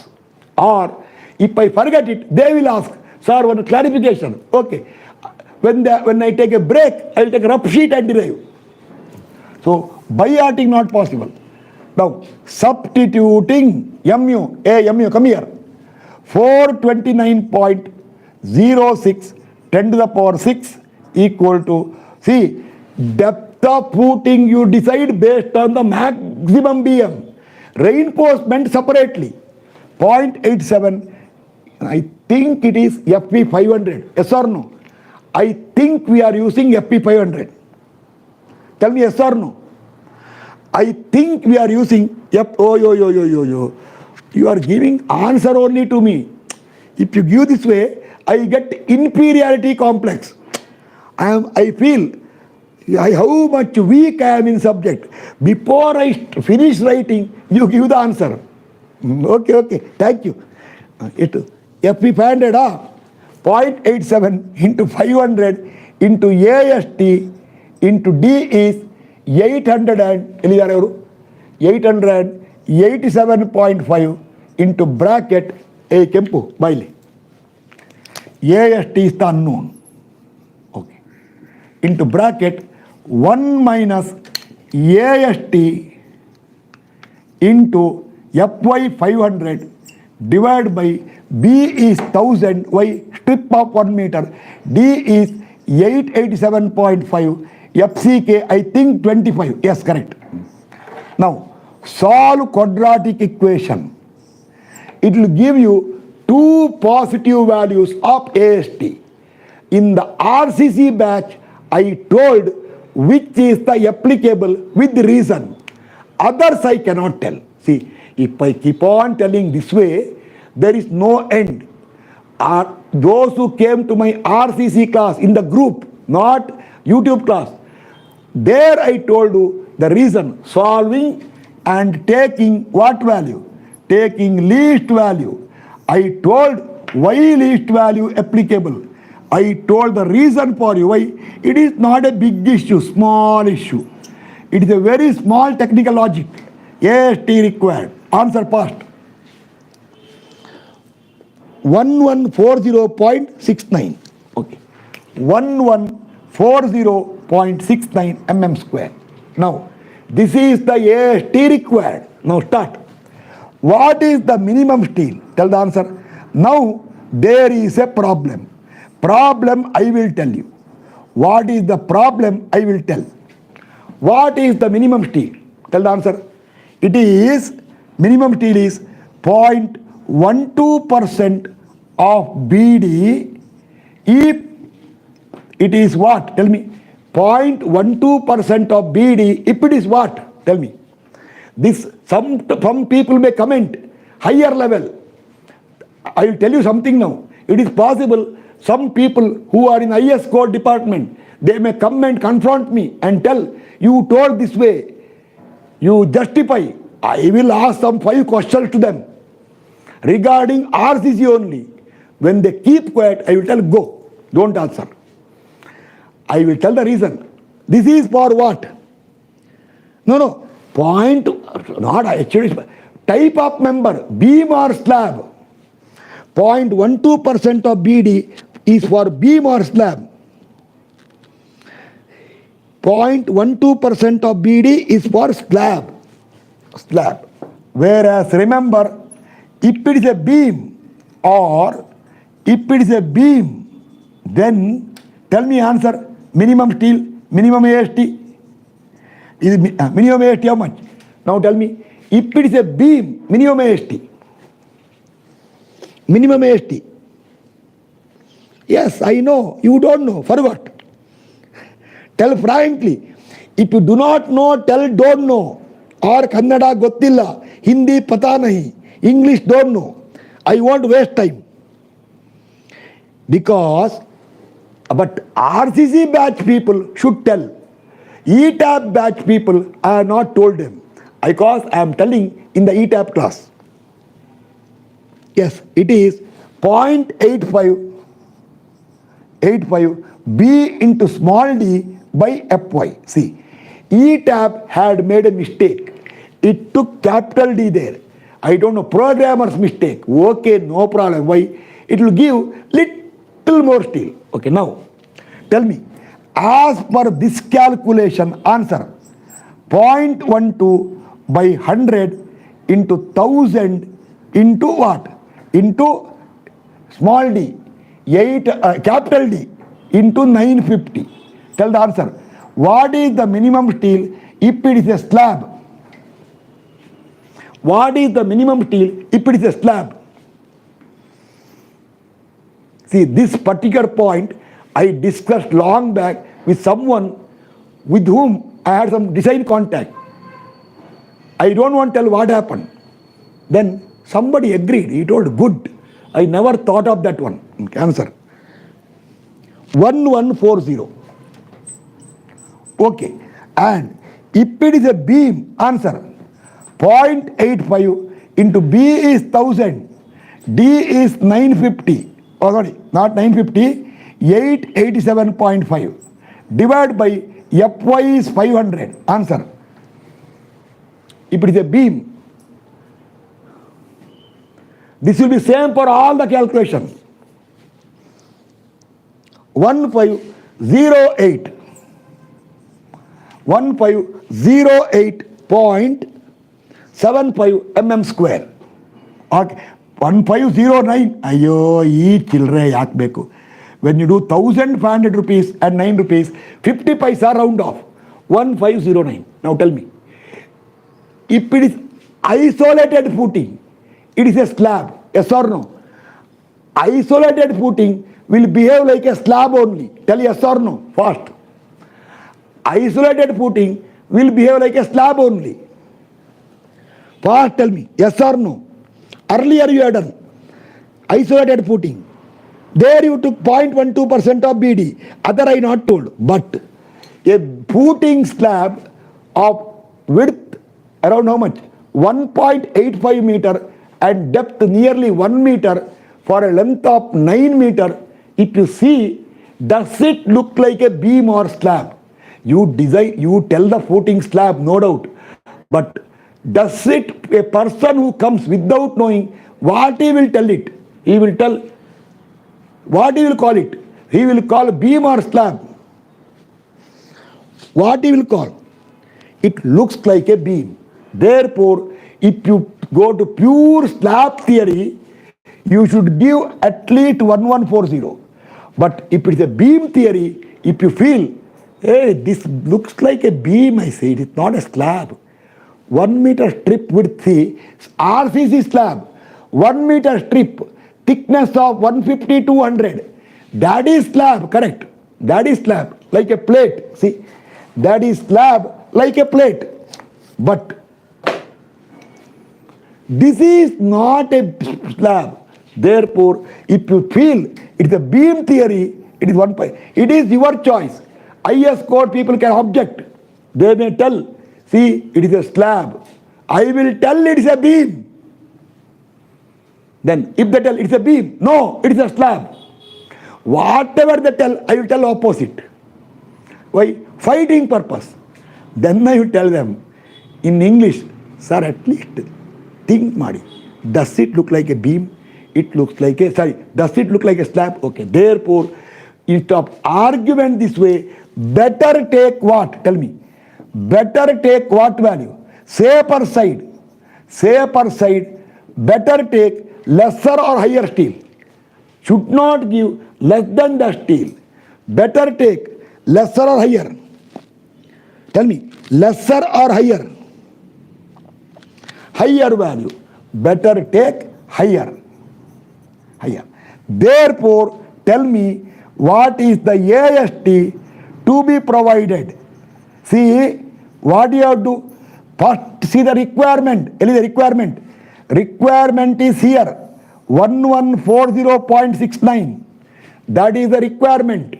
Speaker 1: Or if I forget it, they will ask, sir, one clarification. Okay. When I take a break, I will take a rough sheet and derive. So, by hearting not possible. Now, substituting mu, mu, come here. 429.06 10 to the power 6 equal to, see, depth of footing you decide based on the maximum BM. Reinforcement separately. 0.87, I think it is FP 500. Yes or no? I think we are using FP 500. Tell me yes or no. I think we are using You are giving answer only to me. If you give this way, I get inferiority complex. I feel how much weak I am in subject. Before I finish writing, you give the answer. Okay, thank you. FP 500, 0.87 into 500 into AST into D is 887.5 into bracket A ಕೆಂಪು ಬಾಯ್ಲಿ AST is the unknown. Okay. Into bracket 1 minus AST into FY 500 divided by B is 1000, Y strip of 1 meter, D is 887.5, FCK I think 25. Yes, correct. Now solve quadratic equation. It will give you two positive values of AST. In the RCC batch, I told which is the applicable with reason. Others I cannot tell. See, if I keep on telling this way, there is no end. Those who came to my RCC class in the group, not YouTube class, there I told you the reason, solving and taking what value? Taking least value. I told why least value applicable. I told the reason for you why. It is not a big issue, small issue. It is a very small technical logic. AST required. Answer passed. 1140.69. Okay. 1140.69 mm square. Now, this is the AST required. Now start. What is the minimum steel? Tell the answer. Now, there is a problem. Problem I will tell you. What is the problem I will tell. What is the minimum steel? Tell the answer. It is, minimum steel is 0.12% of BD. If it is what? Tell me. 0.12% of BD. If it is what? Tell me. This some people may comment higher level. I will tell you something now. It is possible some people who are in IS code department, they may come and confront me and tell, you told this way, you justify. I will ask some 5 questions to them regarding RCC only. When they keep quiet, I will tell, go, don't answer. I will tell the reason. This is for what? No. Point, not actually, type of member, beam or slab. 0.12% of BD is for beam or slab. 0.12% of BD is for slab. Whereas remember, if it is a beam or if it is a beam, then tell me answer. Minimum steel, minimum AST. Is minimum AST how much? Now tell me, if it is a beam, minimum AST. Minimum AST. Yes, I know. You don't know. Forgot. Tell frankly. If you do not know, tell don't know. Or Kannada gottilla, Hindi pata nahi, English don't know. I won't waste time. Because, but RCC batch people should tell. ETAB batch people, I have not told them. Because I am telling in the ETAB class. Yes, it is 0.85 B into small d by Fy. See, ETAB had made a mistake. It took capital D there. I don't know, programmer's mistake. Okay, no problem. Why? It will give little more steel. Okay, now, tell me, as per this calculation, answer, 0.12 by 100 into 1000 into what? Into small d, capital D, into 950. Tell the answer. What is the minimum steel if it is a slab? What is the minimum steel if it is a slab? See, this particular point I discussed long back with someone with whom I had some design contact. I don't want to tell what happened. Then somebody agreed. He told, good. I never thought of that one. Answer. 1140. Okay. And if it is a beam, answer. 0.85 into B is 1000. D is 950. Oh, sorry, not 950. 887.5. Divide by Fy is 500. Answer. If it is a beam, this will be same for all the calculations. 1508. 1508.75 mm square. Okay. 1509. ಅಯ್ಯೋ ಈ ಚಿಲ್ಲರೆ ಯಾಕೆ ಬೇಕು? When you do 1500 rupees and 9 rupees, 50 paisa round off. 1509. Now tell me, if it is isolated footing, it is a slab. Yes or no? Isolated footing will behave like a slab only. Tell yes or no, fast. Isolated footing will behave like a slab only. Fast, tell me, yes or no? Earlier you had done isolated footing. There you took 0.12% of BD. Other I not told. But a footing slab of width around how much? 1.85 meter and depth nearly 1 meter for a length of 9 meter. If you see, does it look like a beam or slab? You design, you tell the footing slab, no doubt. But does it, a person who comes without knowing what he will tell it, he will tell, what he will call it? He will call beam or slab. What he will call? It looks like a beam. Therefore, if you go to pure slab theory, you should give at least 1140. But if it is a beam theory, if you feel, hey, this looks like a beam, I say, it is not a slab. 1 meter strip width, see, RCC slab, 1 meter strip, thickness of 150 to 100. That is slab, correct. That is slab, like a plate. See, that is slab, like a plate. But this is not a slab. Therefore, if you feel it is a beam theory, it is one point. It is your choice. IS code people can object. They may tell, see, it is a slab. I will tell it is a beam. Then if they tell it's a beam, no, it is a slab. Whatever they tell, I will tell opposite. Why? Fighting purpose. Then I will tell them in English, sir, at least think madi. Does it look like a beam? It looks like a, sorry, does it look like a slab? Okay. Therefore, instead of argument this way, better take what? Tell me. Better take what value? Safer side. Safer side. Better take lesser or higher steel. Should not give less than the steel. Better take lesser or higher. Tell me, lesser or higher? Higher value. Better take higher. Higher. Therefore, tell me what is the AST to be provided. See, what you have to first see the requirement. Tell me the requirement. Requirement is here 1140.69. That is the requirement.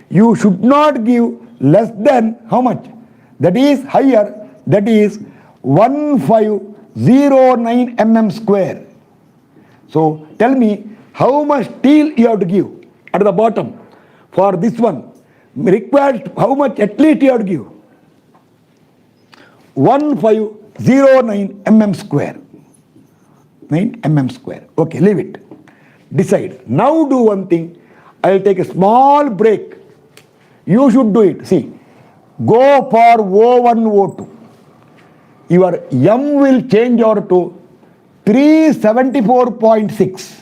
Speaker 1: You should not give less than how much? That is higher. That is 1509 mm square. So tell me how much steel you have to give at the bottom for this one. Required how much at least you have to give? 1509 mm square. 9 mm square. Okay, leave it. Decide. Now do one thing. I'll take a small break. You should do it. See, go for O1, O2. Your M will change over to 374.6.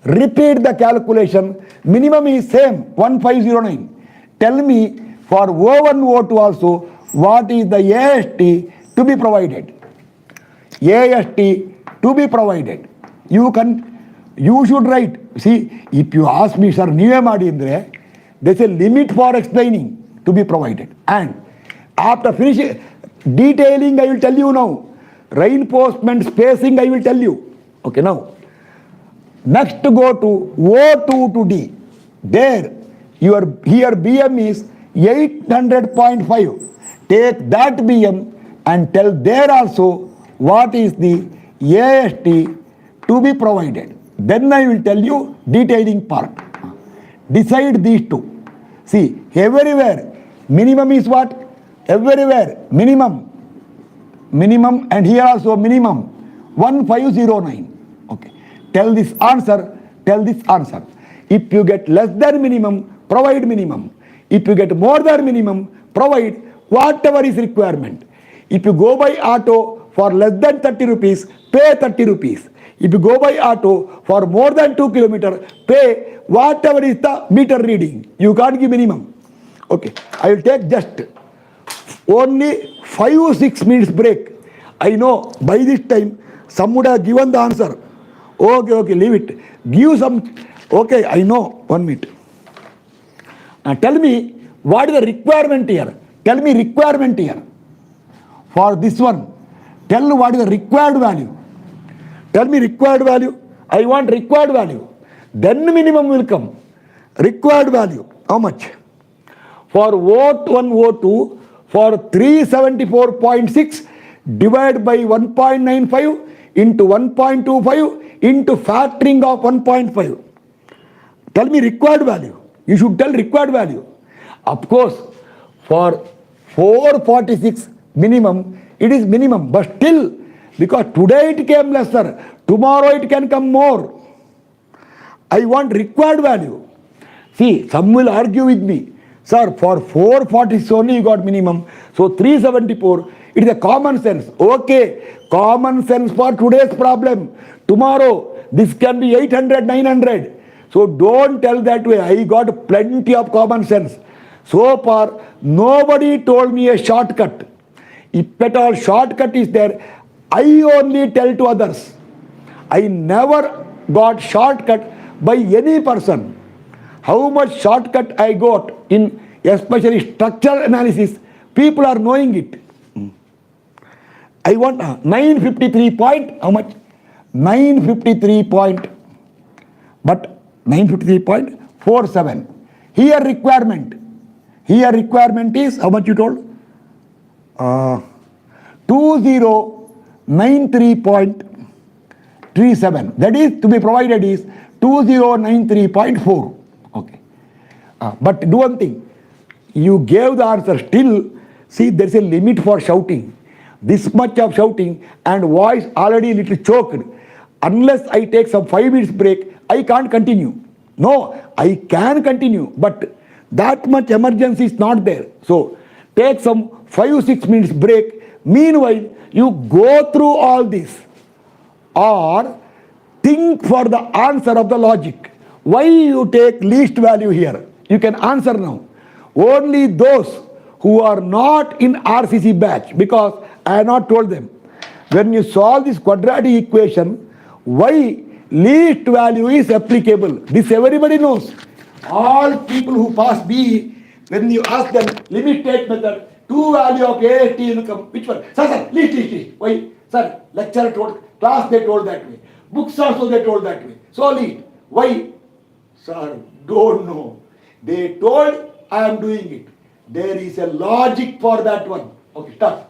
Speaker 1: Repeat the calculation. Minimum is same, 1509. Tell me for O1, O2 also, what is the AST to be provided? AST to be provided. You should write. See, if you ask me, sir, ನೀವೇ ಮಾಡಿ ಅಂದರೆ there's a limit for explaining to be provided. And after finishing detailing, I will tell you now. Reinforcement, spacing, I will tell you. Okay, now. Next go to O2 to D. There, here BM is 800.5. Take that BM and tell there also what is the AST to be provided. Then I will tell you detailing part. Decide these two. See, everywhere, minimum is what? Everywhere, minimum. Minimum, and here also minimum, 1509. Okay. Tell this answer, tell this answer. If you get less than minimum, provide minimum. If you get more than minimum, provide whatever is requirement. If you go by auto for less than 30 rupees, pay 30 rupees. If you go by auto for more than 2 kilometers, pay whatever is the meter reading. You can't give minimum. Okay, I will take just only 5-6 minutes break. I know by this time some would have given the answer. Okay, leave it. Give some. Okay, I know. 1 minute. Tell me what is the requirement here. Tell me requirement here. For this one, tell what is the required value. Tell me required value. I want required value. Then minimum will come. Required value. How much? For O1, O2, for 374.6 divided by 1.95 into 1.25 into factoring of 1.5. Tell me required value. You should tell required value. Of course, for 446 minimum, it is minimum. But still, because today it came lesser, tomorrow it can come more. I want required value. See, some will argue with me. Sir, for 446 only you got minimum. So 374, it is a common sense. Okay, common sense for today's problem. Tomorrow, this can be 800, 900. So don't tell that way. I got plenty of common sense. So far, nobody told me a shortcut. If at all shortcut is there, I only tell to others. I never got shortcut by any person. How much shortcut I got in especially structural analysis, people are knowing it. I want 953 point, how much? 953 point, but 953.47. Here requirement is, how much you told? 2093.37. That is to be provided is 2093.4. Okay. But do one thing. You gave the answer. Still, see, there is a limit for shouting. This much of shouting and voice already little choked. Unless I take some 5 minutes break, I can't continue. No, I can continue, but that much emergency is not there. So take some 5-6 minutes break. Meanwhile, you go through all this or think for the answer of the logic. Why you take least value here? You can answer now. Only those who are not in RCC batch, because I have not told them. When you solve this quadratic equation, why least value is applicable? This everybody knows. All people who pass B, when you ask them limit state method, 2 value of AST will come. Which one? Sir, least. Why? Sir, lecturer told, class they told that way. Books also they told that way. So least. Why? Sir, don't know. They told, I am doing it. There is a logic for that one. Okay, start.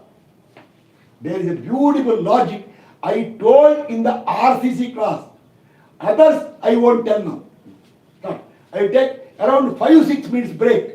Speaker 1: There is a beautiful logic. I told in the RCC class. Others, I won't tell now. Start. I will take around 5-6 minutes break.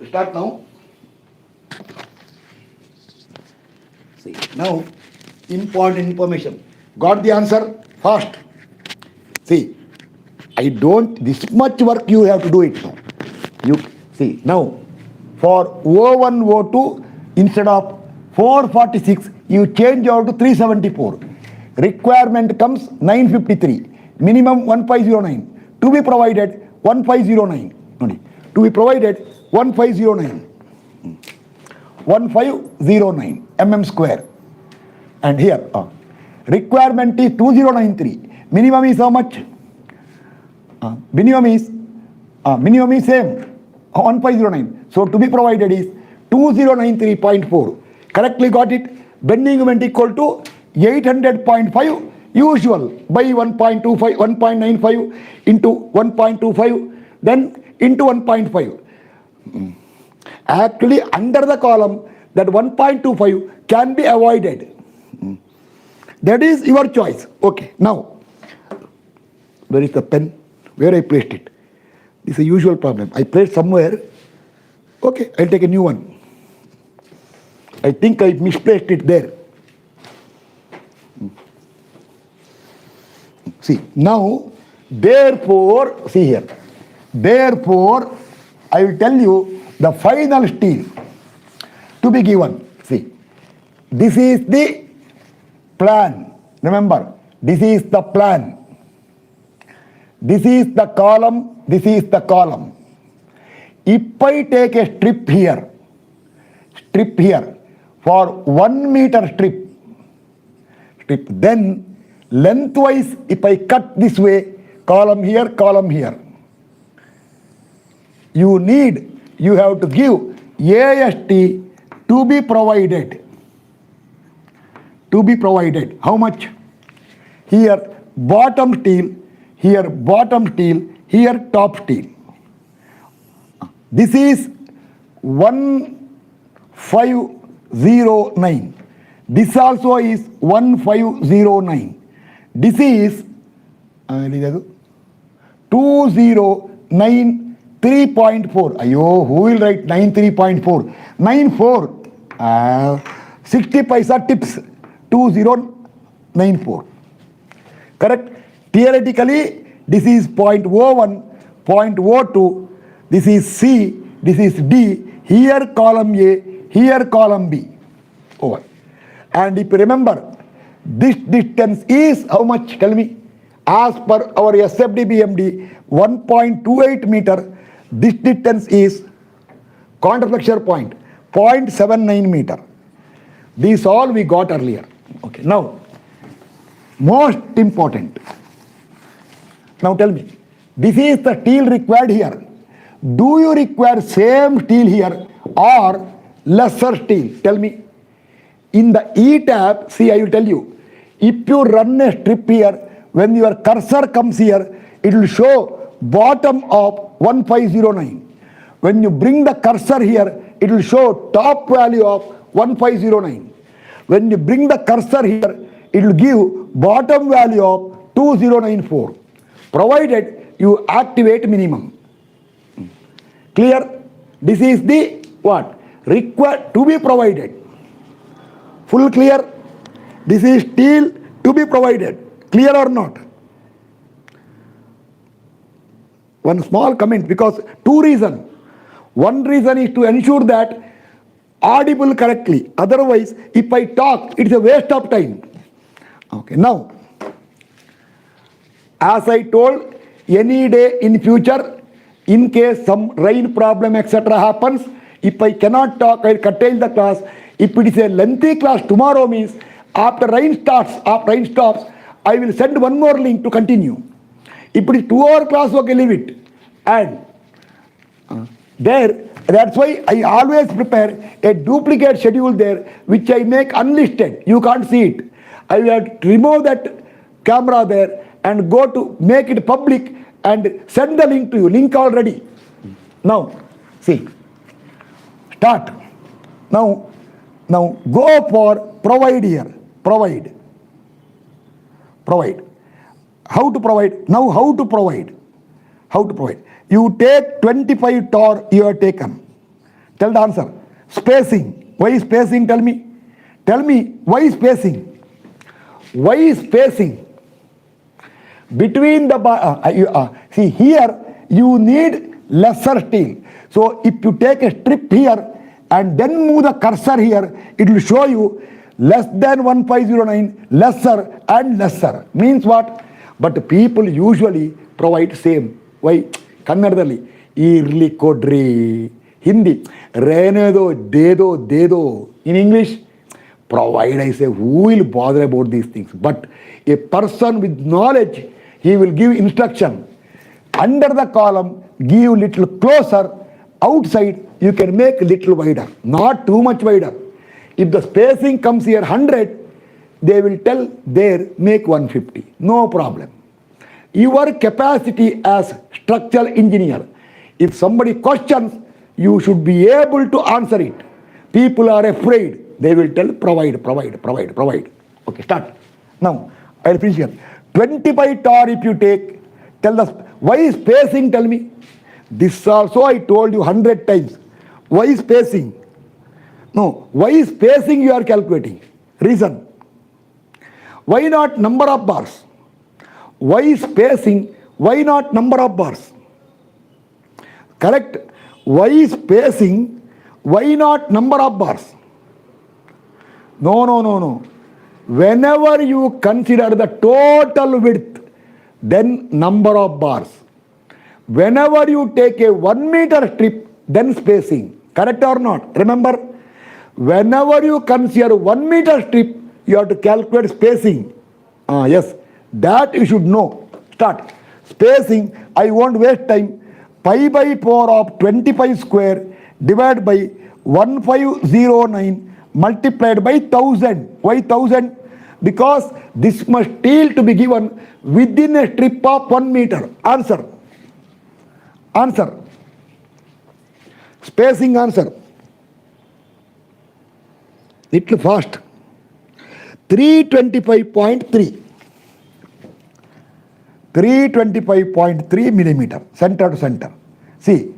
Speaker 1: Start now. See, now important information. Got the answer? Fast. See, I don't, this much work you have to do it now. You see, now for O1, O2, instead of 446, you change out to 374. Requirement comes 953. Minimum 1509. To be provided 1509. To be provided 1509. 1509 mm square. And here, requirement is 2093. Minimum is how much? Minimum is same, 1509. So to be provided is 2093.4. Correctly got it? Bending moment equal to 800.5 usual by 1.25, 1.95 into 1.25, then into 1.5. Actually, under the column, that 1.25 can be avoided. That is your choice. Okay, now, where is the pen? Where I placed it? This is a usual problem. I placed somewhere. Okay, I'll take a new one. I think I misplaced it there. See, now, therefore, see here. Therefore, I will tell you the final steel to be given. See, this is the plan. Remember, this is the plan. This is the column, this is the column. If I take a strip here for 1 meter strip, then lengthwise, if I cut this way, column here, you have to give AST to be provided. To be provided. How much? Here bottom steel, here bottom steel, here top steel. This is 1509. This also is 1509. This is 209.3.4. Ayo, who will write 93.4? 94. 60 paisa tips. 2094. Correct? Theoretically, this is 0.01, 0.02. This is C, this is D. Here column A, here column B. Over. And if you remember, this distance is how much? Tell me. As per our SFD BMD, 1.28 meter. This distance is counterflexure point, 0.79 meter. These all we got earlier. Okay. Now, most important. Now tell me, this is the steel required here. Do you require same steel here or lesser steel? Tell me. In the ETAB, see, I will tell you, if you run a strip here, when your cursor comes here, it will show bottom of 1509. When you bring the cursor here, it will show top value of 1509. When you bring the cursor here, it will give bottom value of 2094. Provided you activate minimum. Clear? This is the what? Required to be provided. Full clear? This is steel to be provided. Clear or not? One small comment, because two reasons. One reason is to ensure that audible correctly. Otherwise, if I talk, it's a waste of time. Okay, now, as I told, any day in future, in case some rain problem, etc. happens, if I cannot talk, I'll curtail the class. If it is a lengthy class tomorrow, means after rain stops, I will send one more link to continue. If it is 2-hour class, okay, leave it. And that's why I always prepare a duplicate schedule there, which I make unlisted. You can't see it. I will have to remove that camera there and go to make it public and send the link to you. Link already. Now, see. Start. Now go for provide here. Provide. How to provide? Now how to provide? You take 25 torr you have taken. Tell the answer. Spacing. Why spacing? Tell me. Tell me why spacing? Why spacing? Between the see here you need lesser steel. So if you take a strip here and then move the cursor here, it will show you less than 1509, lesser and lesser. Means what? But people usually provide same. Why? Kannadalli irli kodri. Hindi renedo dedo. In English, provide. I say, who will bother about these things? But a person with knowledge, he will give instruction. Under the column, give little closer. Outside, you can make little wider, not too much wider. If the spacing comes here 100, they will tell there make 150. No problem. Your capacity as structural engineer, if somebody questions, you should be able to answer it. People are afraid. They will tell provide. Okay, start. Now, I will finish here. 25 torr if you take, tell us why spacing, tell me. This also I told you 100 times. Why spacing? No, why spacing you are calculating? Reason. Why not number of bars? Why spacing? Why not number of bars? Correct. Why spacing? Why not number of bars? No. Whenever you consider the total width, then number of bars. Whenever you take a 1 meter strip, then spacing. Correct or not? Remember, whenever you consider 1 meter strip, you have to calculate spacing. Yes, that you should know. Start. Spacing, I won't waste time. Pi by power of 25 square divided by 1509 multiplied by 1000. Why 1000? Because this must steel to be given within a strip of 1 meter. Answer. Spacing answer. Little fast. 325.3. 325.3 millimeter, center to center. See,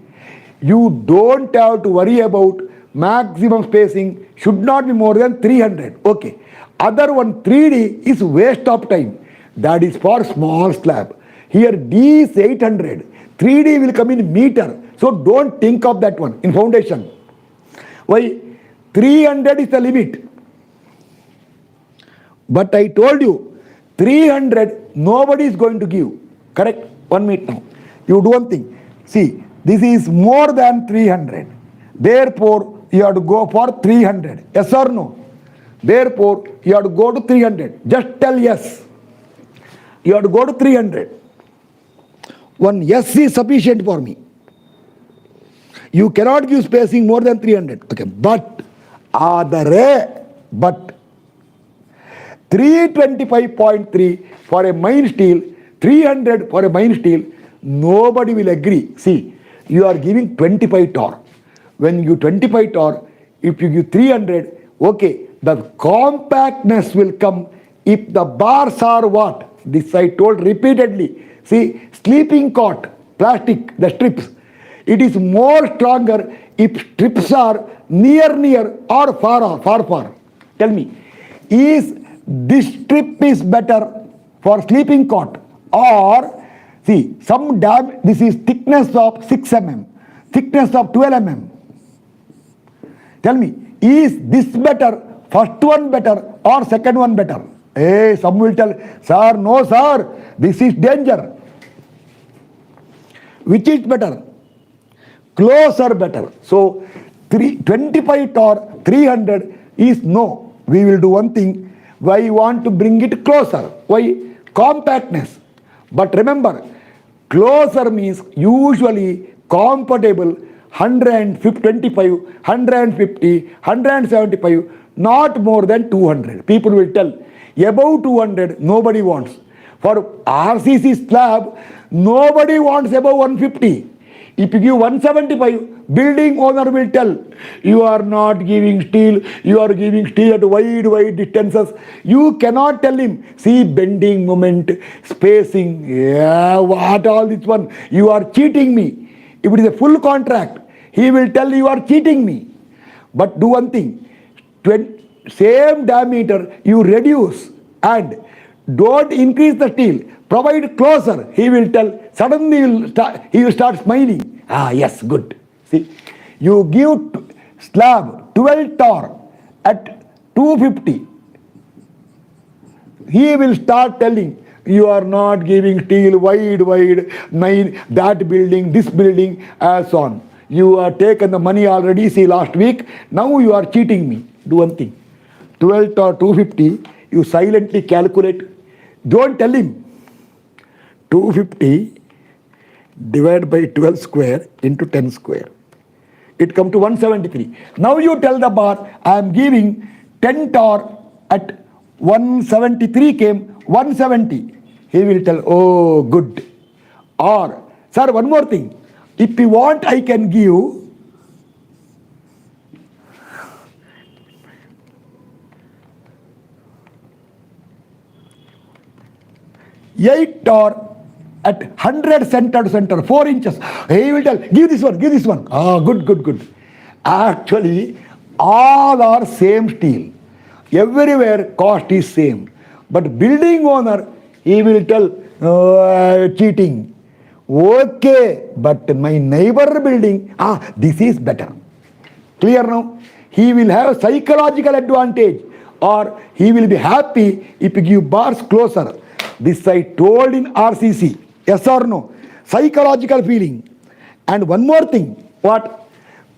Speaker 1: you don't have to worry about maximum spacing should not be more than 300. Okay. Other one 3D is waste of time. That is for small slab. Here D is 800. 3D will come in meter. So don't think of that one in foundation. Why? 300 is the limit. But I told you, 300 nobody is going to give. Correct? 1 minute now. You do one thing. See, this is more than 300. Therefore, you have to go for 300. Yes or no? Therefore, you have to go to 300. Just tell yes. You have to go to 300. One yes is sufficient for me. You cannot give spacing more than 300. Okay, but 325.3 for a main steel, 300 for a main steel, nobody will agree. See, you are giving 25 torr. When you 25 torr, if you give 300, okay, the compactness will come if the bars are what? This I told repeatedly. See, sleeping cot, plastic, the strips, it is more stronger if strips are near or far. Tell me, is this strip is better for sleeping cot or see some dam? This is thickness of 6 mm, thickness of 12 mm. Tell me, is this better, first one better or second one better? Hey, some will tell, sir, no sir, this is danger. Which is better? Closer better. So 25 torr, 300 is no. We will do one thing. Why want to bring it closer? Why? Compactness. But remember, closer means usually compatible 125, 150, 175, not more than 200. People will tell, above 200, nobody wants. For RCC slab, nobody wants above 150. If you give 175, building owner will tell, you are not giving steel, you are giving steel at wide distances. You cannot tell him, see bending moment, spacing, yeah, what all this one, you are cheating me. If it is a full contract, he will tell you are cheating me. But do one thing, same diameter you reduce and don't increase the steel, provide closer, he will tell, suddenly he will start smiling. Ah, yes, good. See, you give slab 12 tor at 250, he will start telling, you are not giving steel wide, 9, that building, this building, as on. You are taken the money already, see last week, now you are cheating me. Do one thing, 12 or 250, you silently calculate, don't tell him. 250 divided by 12 square into 10 square. It comes to 173. Now you tell the bar, I am giving 10 tor at 173 came 170. He will tell, oh, good. Or, sir, one more thing. If you want, I can give 8 tor at 100 center to center, 4 inches. He will tell, give this one. Ah, good. Actually, all are same steel. Everywhere cost is same. But building owner, he will tell, cheating. Okay, but my neighbor building, this is better. Clear now? He will have psychological advantage, or he will be happy if you give bars closer. This I told in RCC. Yes or no? Psychological feeling. And one more thing. What?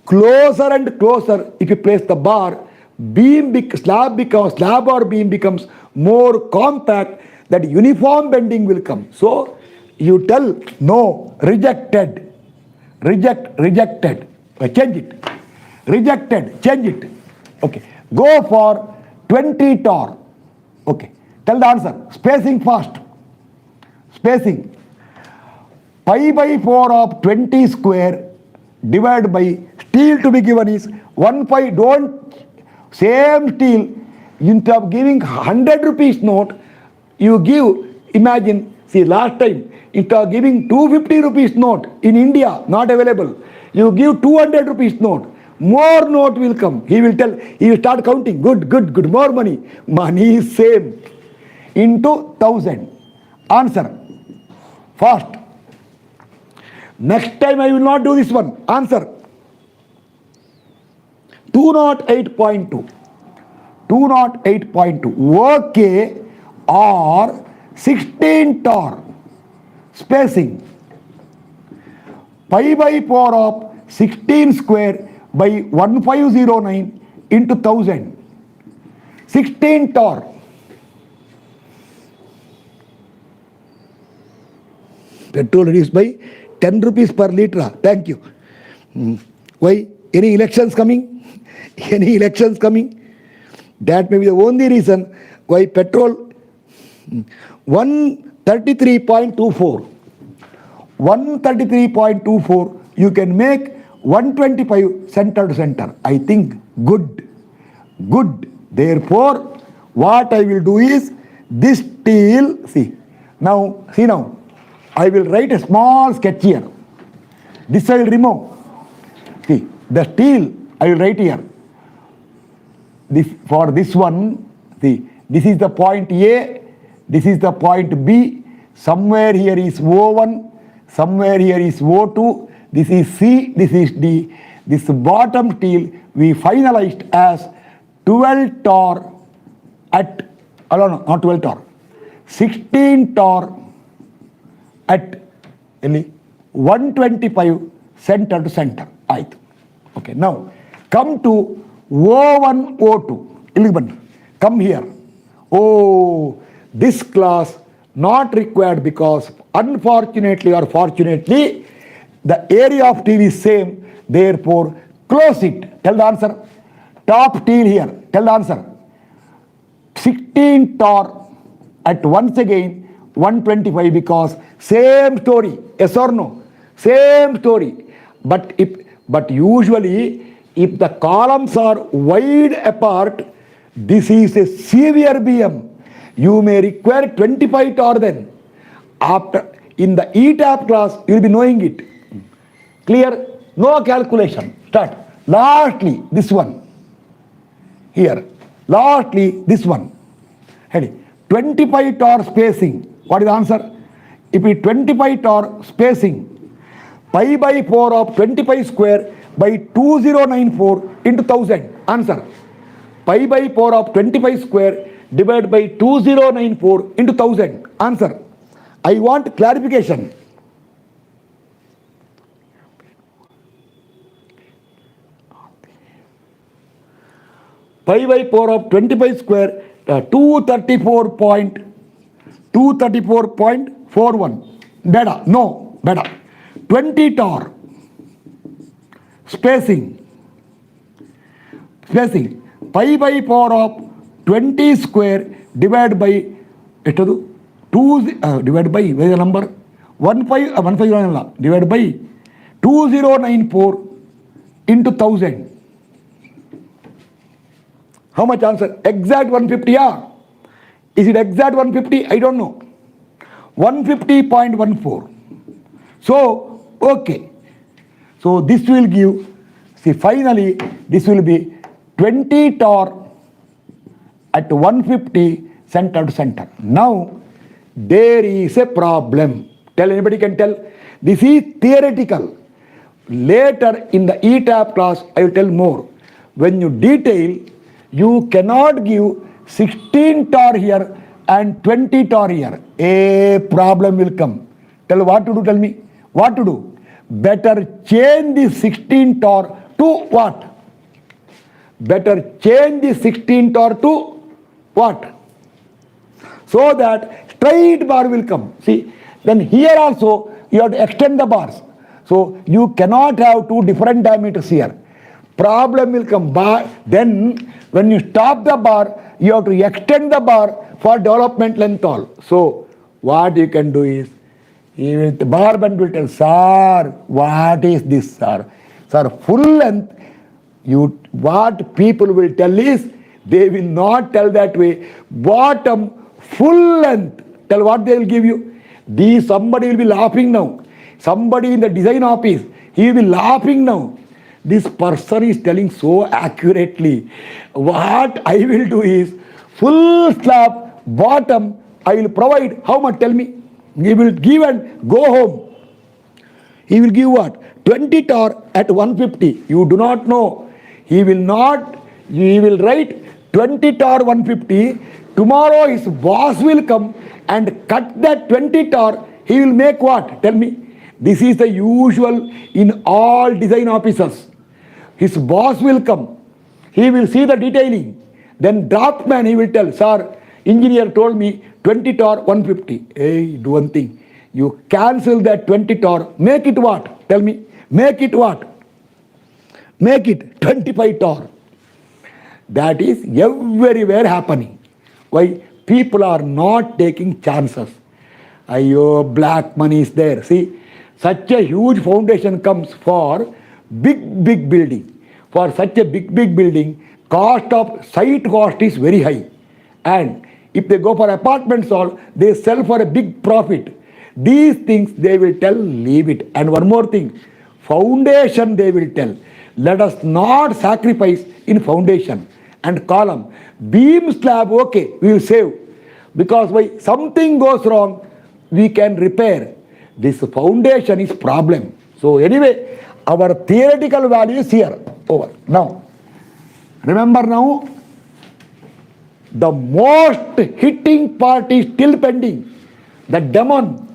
Speaker 1: Closer and closer, if you place the bar, slab or beam becomes more compact, that uniform bending will come. So you tell, no, rejected. Rejected. Change it. Rejected. Change it. Okay. Go for 20 tor. Okay. Tell the answer. Spacing fast. Spacing. Pi by 4 of 20 square divided by steel to be given is 1 pi. Don't, same steel, instead of giving 100 rupees note, you give, imagine, see last time, instead of giving 250 rupees note in India, not available, you give 200 rupees note, more note will come. He will tell, he will start counting, good, more money. Money is same. Into 1000. Answer. Fast. Next time I will not do this one. Answer. 208.2. 208.2. Okay, or 16 tor. Spacing. Pi by 4 of 16 square by 1509 into 1000. 16 tor. Petrol reduced by 10 rupees per litre. Thank you. Why? Any elections coming? Any elections coming? That may be the only reason why petrol 133.24. 133.24, you can make 125 center to center. I think good. Therefore, what I will do is, this steel, see now, I will write a small sketch here. This I will remove. See, the steel I will write here. For this one, see, this is the point A, this is the point B, somewhere here is O1, somewhere here is O2, this is C, this is D. This bottom steel we finalized as 12 tor at, not 12 tor, 16 tor at 125 center to center. Okay, now come to O1, O2. Come here. Oh, this class not required because unfortunately or fortunately the area of steel is same. Therefore, close it. Tell the answer. Top steel here. Tell the answer. 16 tor at once again 125 because same story. Yes or no? Same story. But usually if the columns are wide apart, this is a severe BM. You may require 25 tor then. After in the ETABS class, you will be knowing it. Clear? No calculation. Start. Lastly, this one. Here. Lastly, this one. Heading. 25 torr spacing. What is the answer? If it 25 torr spacing, pi by 4 of 25 square by 2094 into 1000. Answer. Pi by 4 of 25 square divided by 2094 into 1000. Answer. I want clarification. Pi by 4 of 25 square 234.41. Better. No. Better. 20 torr. Spacing. Pi by 4 of 20 square divided by 2 divided by where is the number 15 divided by 2094 into 1000. How much answer? Exact 150. Yeah. Is it exact 150? I don't know. 150.14. So okay. So this will give, see, finally this will be 20 torr at 150 center to center. Now there is a problem. Tell, anybody can tell? This is theoretical. Later in the ETABS class I will tell more. When you detail, you cannot give 16 torr here and 20 torr here. A problem will come. Tell what to do, tell me. What to do? Better change the 16 torr to what? Better change the 16 torr to what? So that straight bar will come. See, then here also you have to extend the bars. So you cannot have two different diameters here. Problem will come. Then when you stop the bar, you have to extend the bar for development length all. So what you can do is, the bar band will tell, sir, what is this, sir? Sir, full length. What people will tell is, they will not tell that way. Bottom, full length. Tell what they will give you. Somebody will be laughing now. Somebody in the design office, he will be laughing now. This person is telling so accurately. What I will do is, full slab, bottom, I will provide. How much? Tell me. He will give and go home. He will give what? 20 torr at 150. You do not know. He will write 20 torr 150. Tomorrow his boss will come and cut that 20 torr. He will make what? Tell me. This is the usual in all design offices. His boss will come. He will see the detailing. Then draftman, he will tell, sir, engineer told me 20 torr 150. Hey, do one thing. You cancel that 20 torr. Make it what? Tell me. Make it what? Make it 25 torr. That is everywhere happening. Why? People are not taking chances. Ayo, black money is there. See, such a huge foundation comes for big building. For such a big building, site cost is very high. And if they go for apartments all, they sell for a big profit. These things they will tell, leave it. And one more thing, foundation they will tell. Let us not sacrifice in foundation and column. Beam slab, okay, we will save. Because when something goes wrong, we can repair. This foundation is problem. So anyway, our theoretical value is here. Over. Now, remember now, the most hitting part is still pending. The demon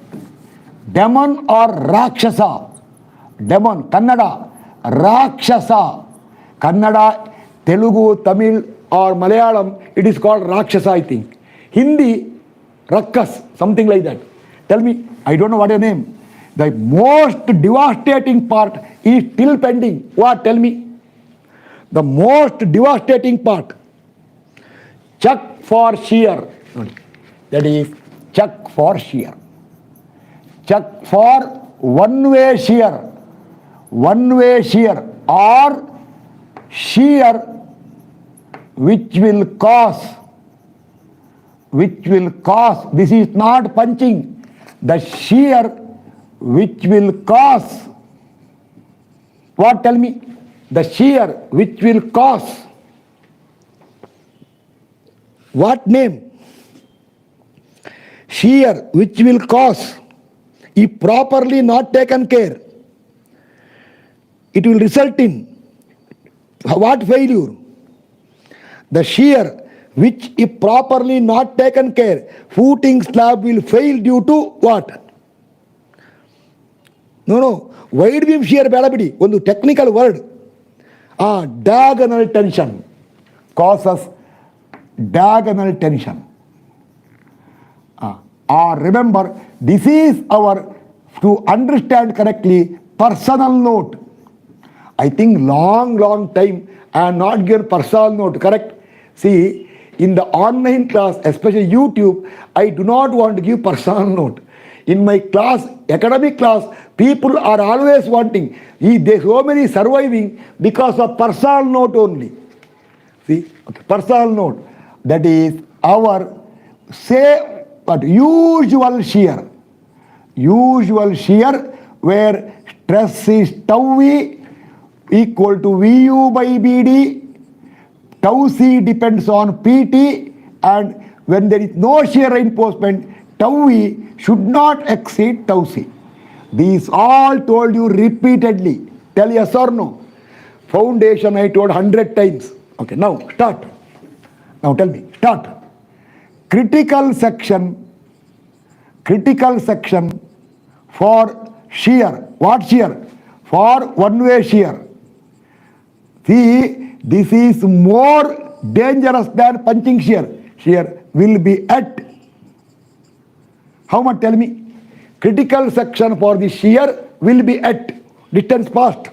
Speaker 1: or Rakshasa. Demon, Kannada, Rakshasa. Kannada, Telugu, Tamil or Malayalam, it is called Rakshasa, I think. Hindi, Rakkas, something like that. Tell me, I don't know what your name. The most devastating part is still pending. What? Tell me. The most devastating part. Chuck for shear. That is chuck for shear. Chuck for one-way shear. One-way shear or shear which will cause, this is not punching, the shear which will cause What, tell me? The shear which will cause what name? Shear which will cause, if properly not taken care, it will result in what failure? The shear which, if properly not taken care, footing slab will fail due to what? No. Wide beam shear ಬೇಡಬಿಡಿ, ಒಂದು technical word. Diagonal tension causes diagonal tension. Remember, this is our, to understand correctly, personal note. I think long time I am not given personal note, correct? See, in the online class, especially YouTube, I do not want to give personal note. In my class, academic class, people are always wanting. There so many surviving because of personal note only. See, okay, personal note. That is our, say, but usual shear. Usual shear where stress is tau V equal to Vu by Bd. Tau C depends on Pt, and when there is no shear reinforcement, tau V should not exceed tau C. These all told you repeatedly. Tell yes or no. Foundation I told 100 times. Okay, now start. Now tell me, start. Critical section for shear. What shear? For one-way shear. See, this is more dangerous than punching shear. Shear will be at, how much, tell me? Critical section for the shear will be at, distance passed,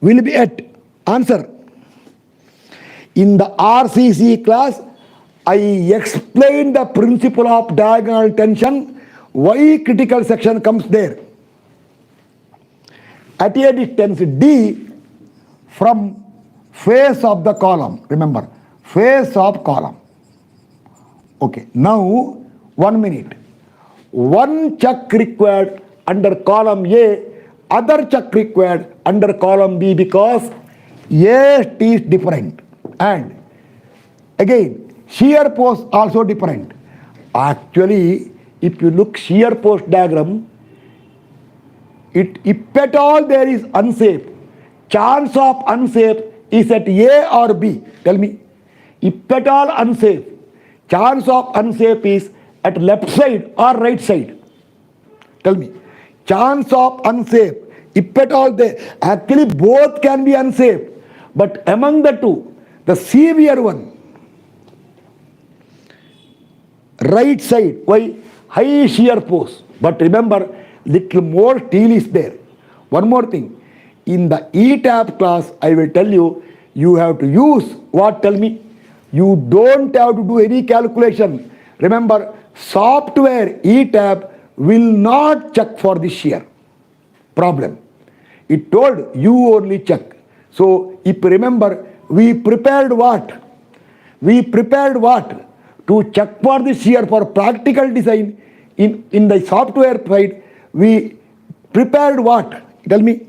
Speaker 1: will be at. Answer. In the RCC class, I explained the principle of diagonal tension, why critical section comes there. At a distance D from face of the column. Remember, face of column. Okay, now 1 minute. One chuck required under column A, other chuck required under column B, because A is different. And again, shear force also different. Actually, if you look shear force diagram, if at all there is unsafe, chance of unsafe is at A or B. Tell me. If at all unsafe, chance of unsafe is at left side or right side. Tell me. Chance of unsafe, if at all there, actually both can be unsafe. But among the two, the severe one, right side, why? High shear force. But remember, little more steel is there. One more thing. In the ETABS class, I will tell you, you have to use what? Tell me. You don't have to do any calculation. Remember, software ETABS will not check for the shear problem. It told you only check. So, if you remember, we prepared what? We prepared what? To check for the shear for practical design. In the software side, we prepared what? Tell me.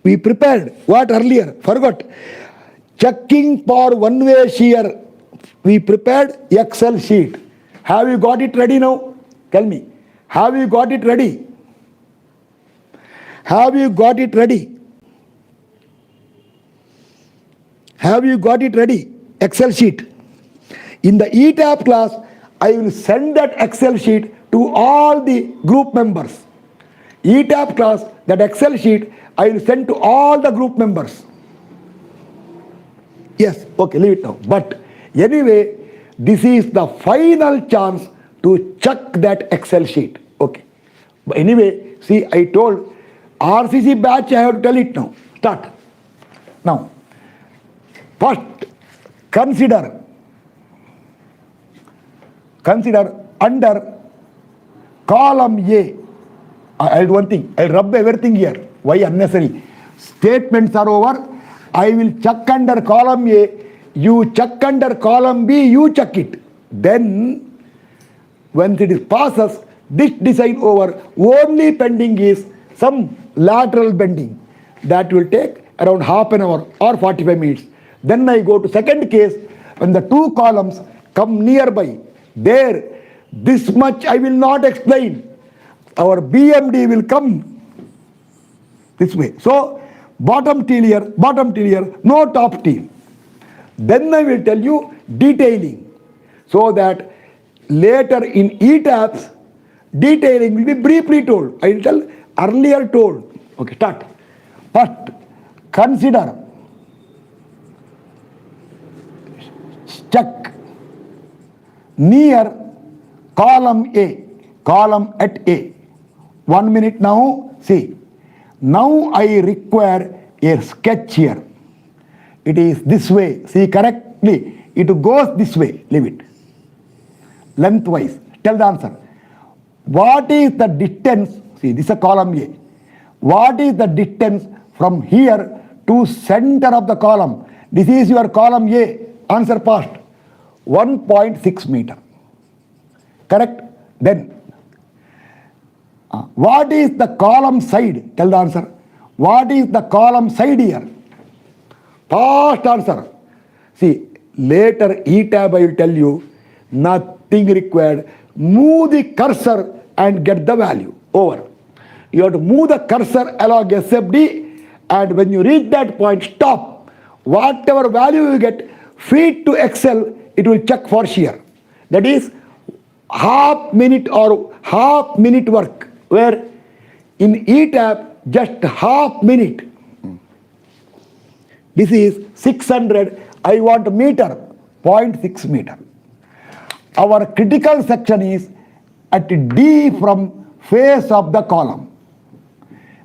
Speaker 1: We prepared what earlier? Forgot. Checking for one-way shear, we prepared Excel sheet. Have you got it ready now? Tell me. Have you got it ready? Have you got it ready? Have you got it ready? Excel sheet. In the ETABS class, I will send that Excel sheet to all the group members. ETABS class, that Excel sheet, I will send to all the group members. Yes, okay, leave it now. But anyway, this is the final chance to check that Excel sheet. Okay. But anyway, see, I told RCC batch, I have to tell it now. Start. Now, first, consider under column A. I'll do one thing. I'll rub everything here. Why unnecessary? Statements are over. I will check under column A. You check under column B. You check it. Then, when it is passes, this design over. Only pending is some lateral bending. that will take around half an hour or 45 minutes. Then I go to second case, when the two columns come nearby. There, this much I will not explain. Our BMD will come this way. So, bottom till here, no top till. Then I will tell you detailing, so that later in ETABS, detailing will be briefly told. I will tell earlier told. Okay, start. First, consider, check near column A, column at A. 1 minute now, see. Now I require a sketch here. It is this way, see correctly. It goes this way, leave it. Lengthwise, tell the answer. What is the distance, see this is a column A. What is the distance from here to center of the column? This is your column A, answer fast. 1.6 meter. Correct? Then, what is the column side? Tell the answer. What is the column side here? Fast answer. See, later ETAB I will tell you, nothing required. Move the cursor and get the value. Over. You have to move the cursor along SFD, and when you reach that point, stop. Whatever value you get, feed to Excel, it will check for shear. That is half minute or half minute work, where in ETAB just half minute. This is 600, I want meter, 0.6 meter. Our critical section is at D from face of the column.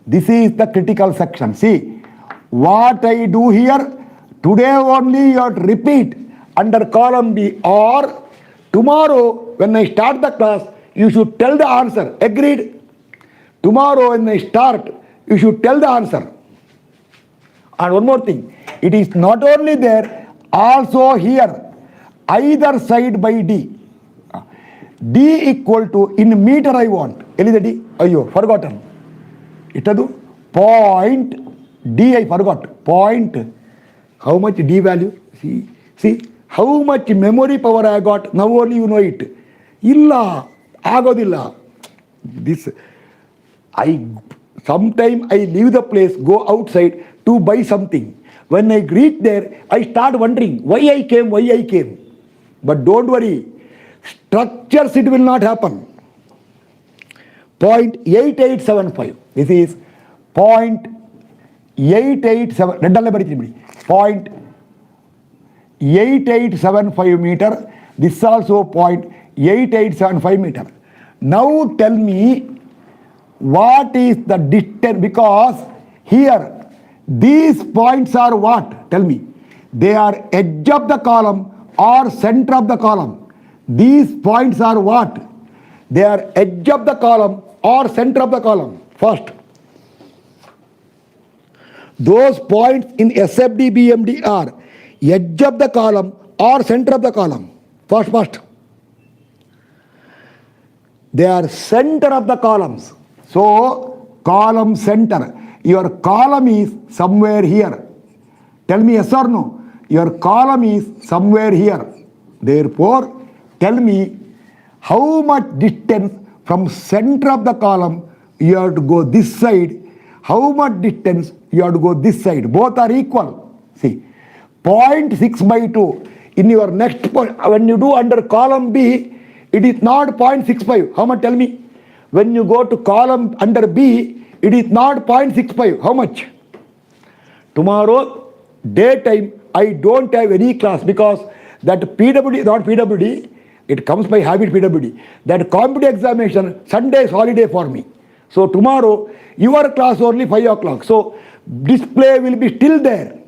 Speaker 1: This is the critical section. See, what I do here, today only you have to repeat under column B, or tomorrow when I start the class, you should tell the answer. Agreed? Tomorrow when I start, you should tell the answer. And one more thing, it is not only there, also here, either side by D. D equal to, in meter I want. Elida D? Ayyo, forgotten. Itadu? Point, D I forgot. Point, how much D value? See, how much memory power I got, now only you know it. Illa, agodilla. This, sometime I leave the place, go outside to buy something. When I reach there, I start wondering why I came. But don't worry, structures it will not happen. 0.8875. This is 0.887. 0.8875 meter. This is also 0.8875 meter. Now tell me what is the distance, because here these points are what? Tell me. They are edge of the column or center of the column. These points are what? They are edge of the column or center of the column. First, those points in SFD BMD are edge of the column or center of the column. First. They are center of the columns. So, column center. Your column is somewhere here. Tell me yes or no. Your column is somewhere here. Therefore, tell me how much distance from center of the column you have to go this side. How much distance you have to go this side. Both are equal. See, 0.6 by 2. In your next point, when you do under column B, it is not 0.65. How much? Tell me. When you go to column under B, it is not 0.65. How much? Tomorrow, daytime, I don't have any class because that PWD, not PWD, it comes by habit PWD. That competitive examination, Sunday is holiday for me. So tomorrow, your class only 5 o'clock. So display will be still there.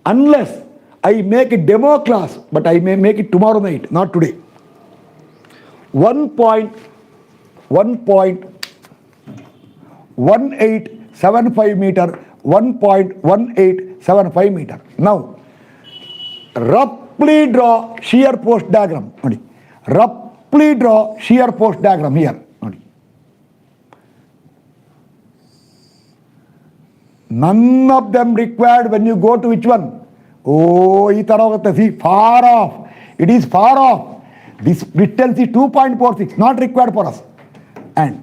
Speaker 1: Unless I make a demo class, but I may make it tomorrow night, not today. 1.1875 meter, 1.1875 meter. Now, roughly draw shear force diagram. Roughly draw shear force diagram here. None of them required when you go to which one? Oh, see, far off. It is far off. This distance is 2.46, not required for us. And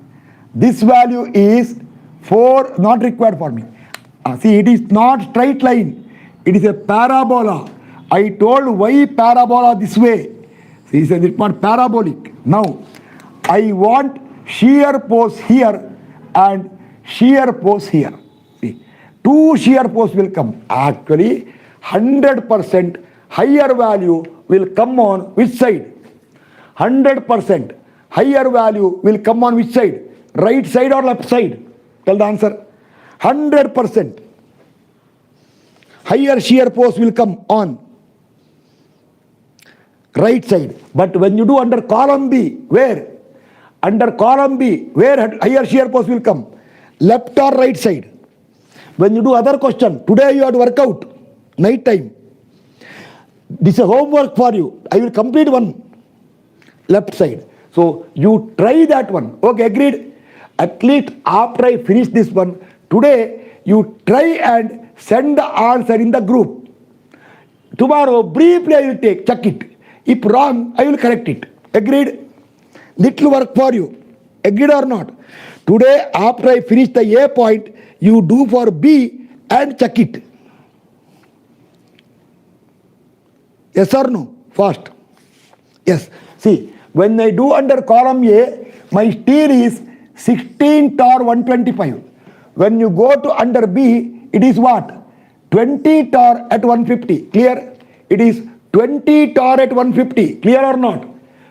Speaker 1: this value is 4, not required for me. See, it is not straight line. It is a parabola. I told why parabola this way. See, it's not parabolic. Now, I want shear force here and shear force here. See, 2 shear force will come. Actually, 100% higher value will come on which side? 100% higher value will come on which side? Right side or left side? Tell the answer. 100% higher shear force will come on right side. But when you do under column B, where? Under column B, where higher shear force will come? Left or right side? When you do other question, today you have to work out, night time. This is a homework for you. I will complete one, left side. So you try that one. Okay, agreed? At least after I finish this one, today you try and send the answer in the group. Tomorrow, briefly I will check it. If wrong, I will correct it. Agreed? Little work for you. Agreed or not? Today, after I finish the A point, you do for B and check it. Yes or no? Fast. Yes. See, when I do under column A, my steel is 16 torr 125. When you go to under B, it is what? 20 torr at 150. Clear? It is 20 torr at 150. Clear or not?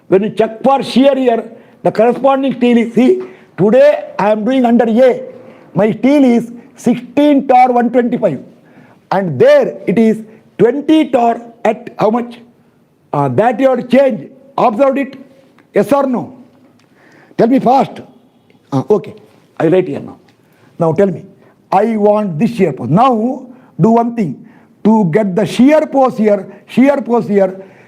Speaker 1: When you check for shear here, the corresponding steel is, see, today I am doing under A. My steel is 16 torr 125. And there it is 20 torr at how much? That you have to change. Observed it? Yes or no? Tell me fast. Okay. I write here now. Now tell me. I want this shear force. Now do one thing. To get the shear force here,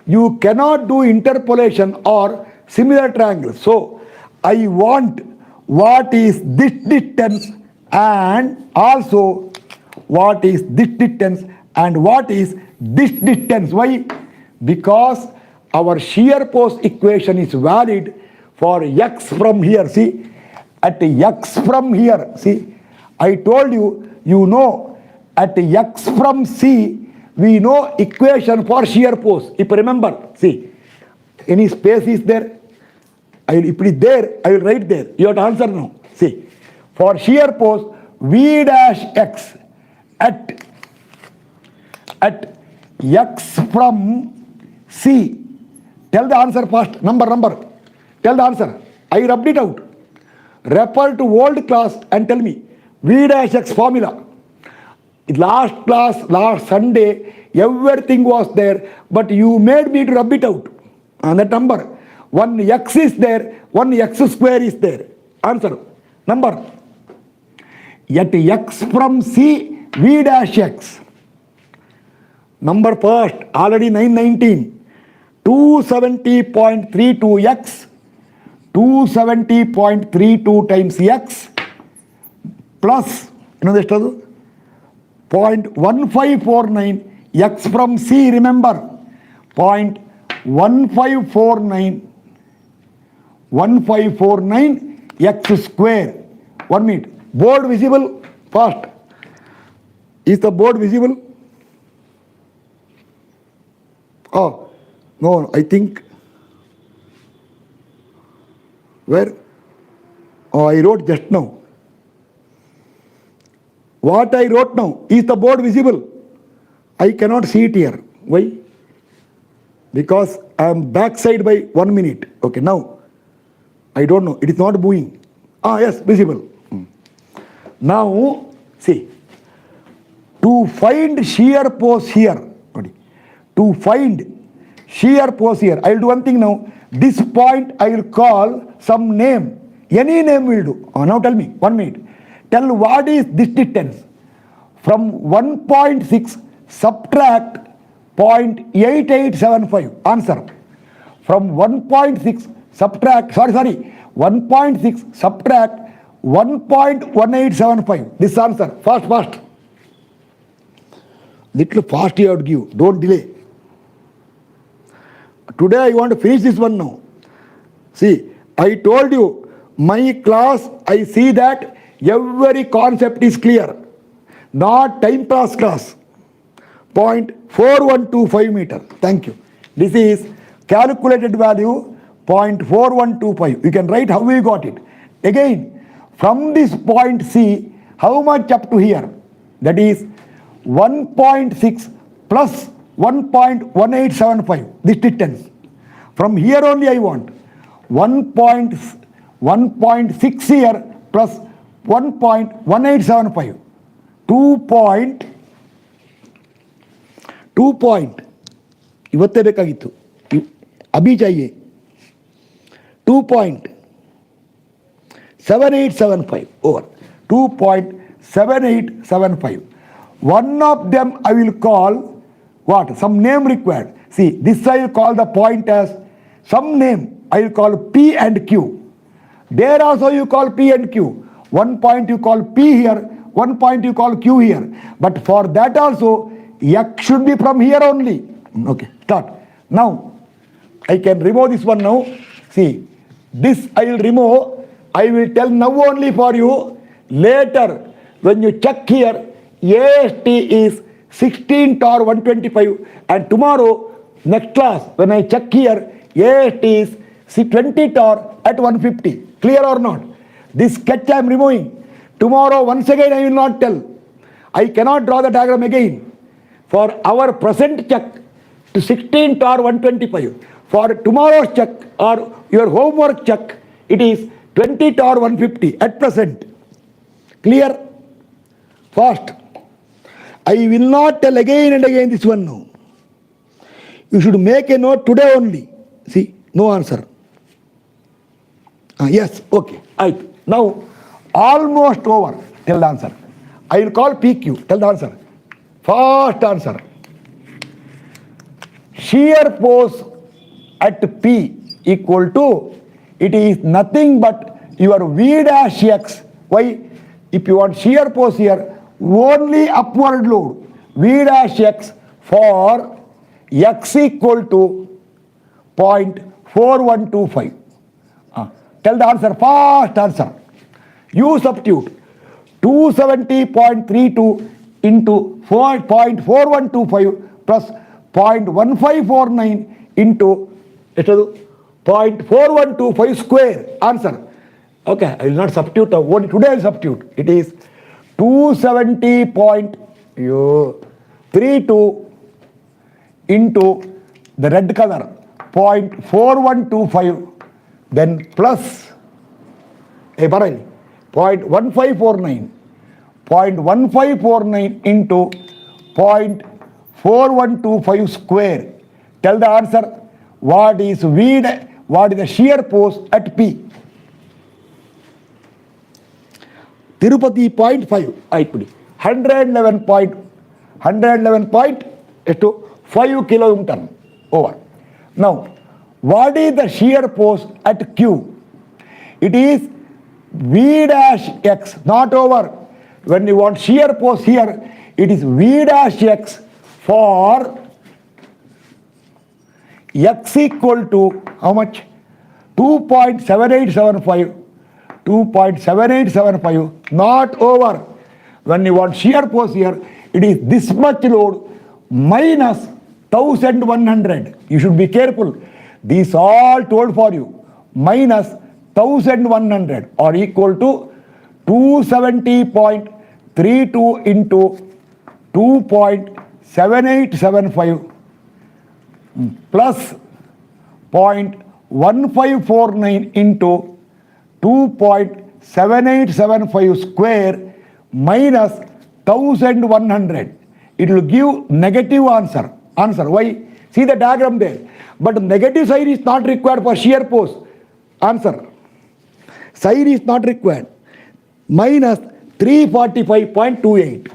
Speaker 1: you cannot do interpolation or similar triangles. So I want what is this distance and also what is this distance and what is this distance. Why? Because our shear force equation is valid for x from here. See, at x from here, see, I told you, you know, at x from C, we know equation for shear force. If you remember, see, any space is there? If it is there, I will write there. You have to answer now. See, for shear force, V dash x at x from C. Tell the answer first. Number. Tell the answer. I rubbed it out. Refer to old class and tell me. V dash x formula. Last class, last Sunday, everything was there, but you made me to rub it out. And that number. One x is there, one x square is there. Answer. Number. At x from C, V dash x. Number first, already 919. 270.32x, 270.32 times x, plus, you know this, 0.1549 x from C, remember, 0.1549 x square. 1 minute. Board visible? First. Is the board visible? Oh, no, I think. Where? Oh, I wrote just now. What I wrote now, is the board visible? I cannot see it here. Why? Because I am backside by 1 minute. Okay, now, I don't know. It is not moving. Ah, yes, visible. Now, see, to find shear force here, to find shear force here, I will do one thing now. This point I will call some name. Any name will do. Now tell me, 1 minute. Tell what is this distance. From 1.6 subtract 0.8875. Answer. From 1.6 subtract, 1.6 subtract 1.1875. This answer. Fast. Little fast you have to give. Don't delay. Today I want to finish this one now. See, I told you, my class, I see that every concept is clear. Not time pass class. 0.4125 meter. Thank you. This is calculated value 0.4125. You can write how we got it. Again, from this point C, how much up to here? That is 1.6 plus 1.1875. This distance. From here only I want 1.6 here plus 1.1875. 2 point ಇವತ್ತೇ ಬೇಕಾಗಿತ್ತು Abhi ಚಾಹಿಯೆ 2.7875 over 2.7875. One of them I will call what? Some name required. See, this I will call the point as some name. I will call P and Q. There also you call P and Q. One point you call P here, one point you call Q here. But for that also, X should be from here only. Okay, start. Now, I can remove this one now. See, this I will remove. I will tell now only for you. Later, when you check here, AST is 16 torr 125. And tomorrow, next class, when I check here, AST is 20 torr at 150. Clear or not? This sketch I am removing. Tomorrow, once again, I will not tell. I cannot draw the diagram again. For our present check to 16 torr 125. For tomorrow's check or your homework check, it is 20 torr 150 at present. Clear? Fast. I will not tell again and again this one now. You should make a note today only. See, no answer. Yes, okay. Now, almost over. Tell the answer. I will call PQ. Tell the answer. First answer. Shear force at P equal to, it is nothing but your V dash X. Why? If you want shear force here, only upward load. V dash X for X equal to 0.4125. Tell the answer. First answer. You substitute 270.32 into 0.4125 plus 0.1549 into 0.4125 square. Answer. Okay, I will not substitute. Only today I will substitute. It is 270.32 into the red color 0.4125, then plus 0.1549. 0.1549 into 0.4125 square. Tell the answer. What is the shear force at P? Tirupati 0.5. I put it. 111.5 kilonewton over. Now, what is the shear force at Q? It is V dash X, not over. When you want shear force here, it is V dash X for X equal to how much? 2.7875. 2.7875, not over. When you want shear force here, it is this much load minus 1100. You should be careful. These all told for you. Minus 1100 or equal to 270.32 into 2.7875 plus 0.1549 into 2.7875 square minus 1100. It will give negative answer. Why? See the diagram there. But negative side is not required for shear force. Answer. Side is not required. Minus 345.28.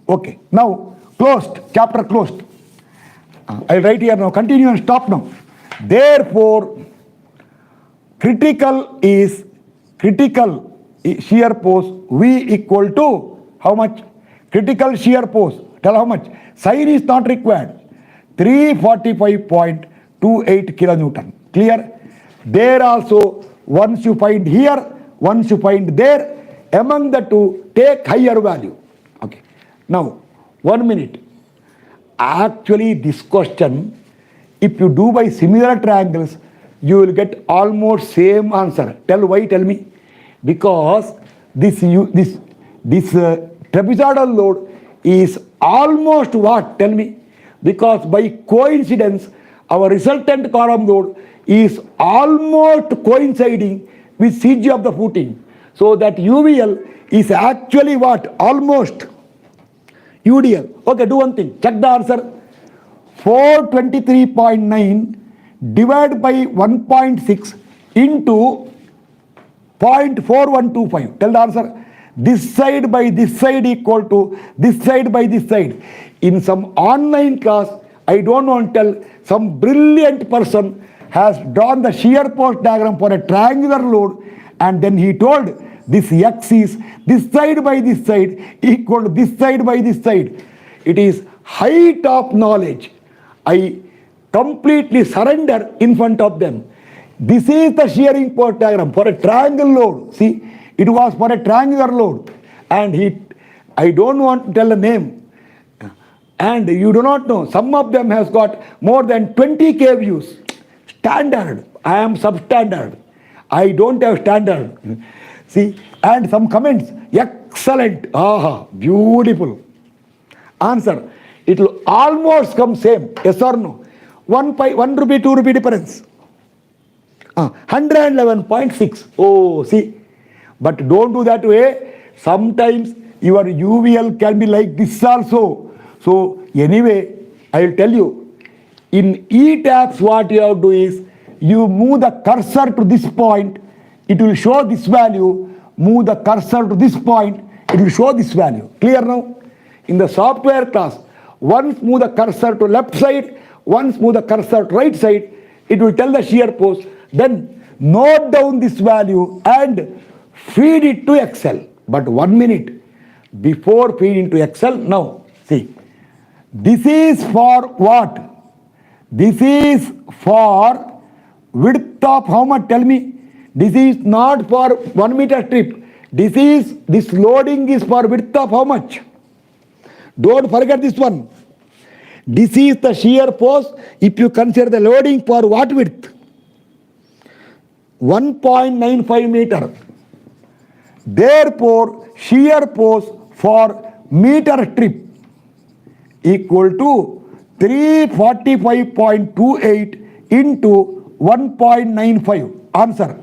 Speaker 1: Okay. Now, closed. Chapter closed. I'll write here now. Continue and stop now. Therefore, critical shear force V equal to how much? Critical shear force, tell how much. Sign is not required. 345.28 kilonewton. Clear? There also, once you find here, once you find there, among the two, take higher value. Okay. Now, 1 minute. Actually, this question, if you do by similar triangles, you will get almost same answer. Tell why, tell me. Because this trapezoidal load is almost what? Tell me. Because by coincidence, our resultant column load is almost coinciding with CG of the footing. So that UVL is actually what? Almost UDL. Okay, do one thing. Check the answer. 423.9 divided by 1.6 into 0.4125. Tell the answer. This side by this side equal to this side by this side. In some online class, I don't want to tell, some brilliant person has drawn the shear force diagram for a triangular load, and then he told this x is this side by this side equal to this side by this side. It is height of knowledge. I completely surrender in front of them. This is the shearing force diagram for a triangle load. See, it was for a triangular load, and I don't want to tell a name, and you do not know. Some of them has got more than 20K views. Standard. I am substandard. I don't have standard. See, and some comments. Excellent. Aha, beautiful. Answer. It will almost come same. Yes or no? 1 rupee, 2 rupee difference. 111.6. Oh, see. But don't do that way. Sometimes your UVL can be like this also. So anyway, I will tell you. In ETABS, what you have to do is, you move the cursor to this point, it will show this value. Move the cursor to this point, it will show this value. Clear now? In the software class, once move the cursor to left side, once move the cursor to right side, it will tell the shear force. Then note down this value and feed it to Excel. But 1 minute before feeding to Excel, now see, this is for what? This is for width of how much? Tell me. This is not for 1 meter strip. This loading is for width of how much? Don't forget this one. This is the shear force if you consider the loading for what width? 1.95 meter. Therefore, shear force for meter strip equal to 345.28 into 1.95. Answer.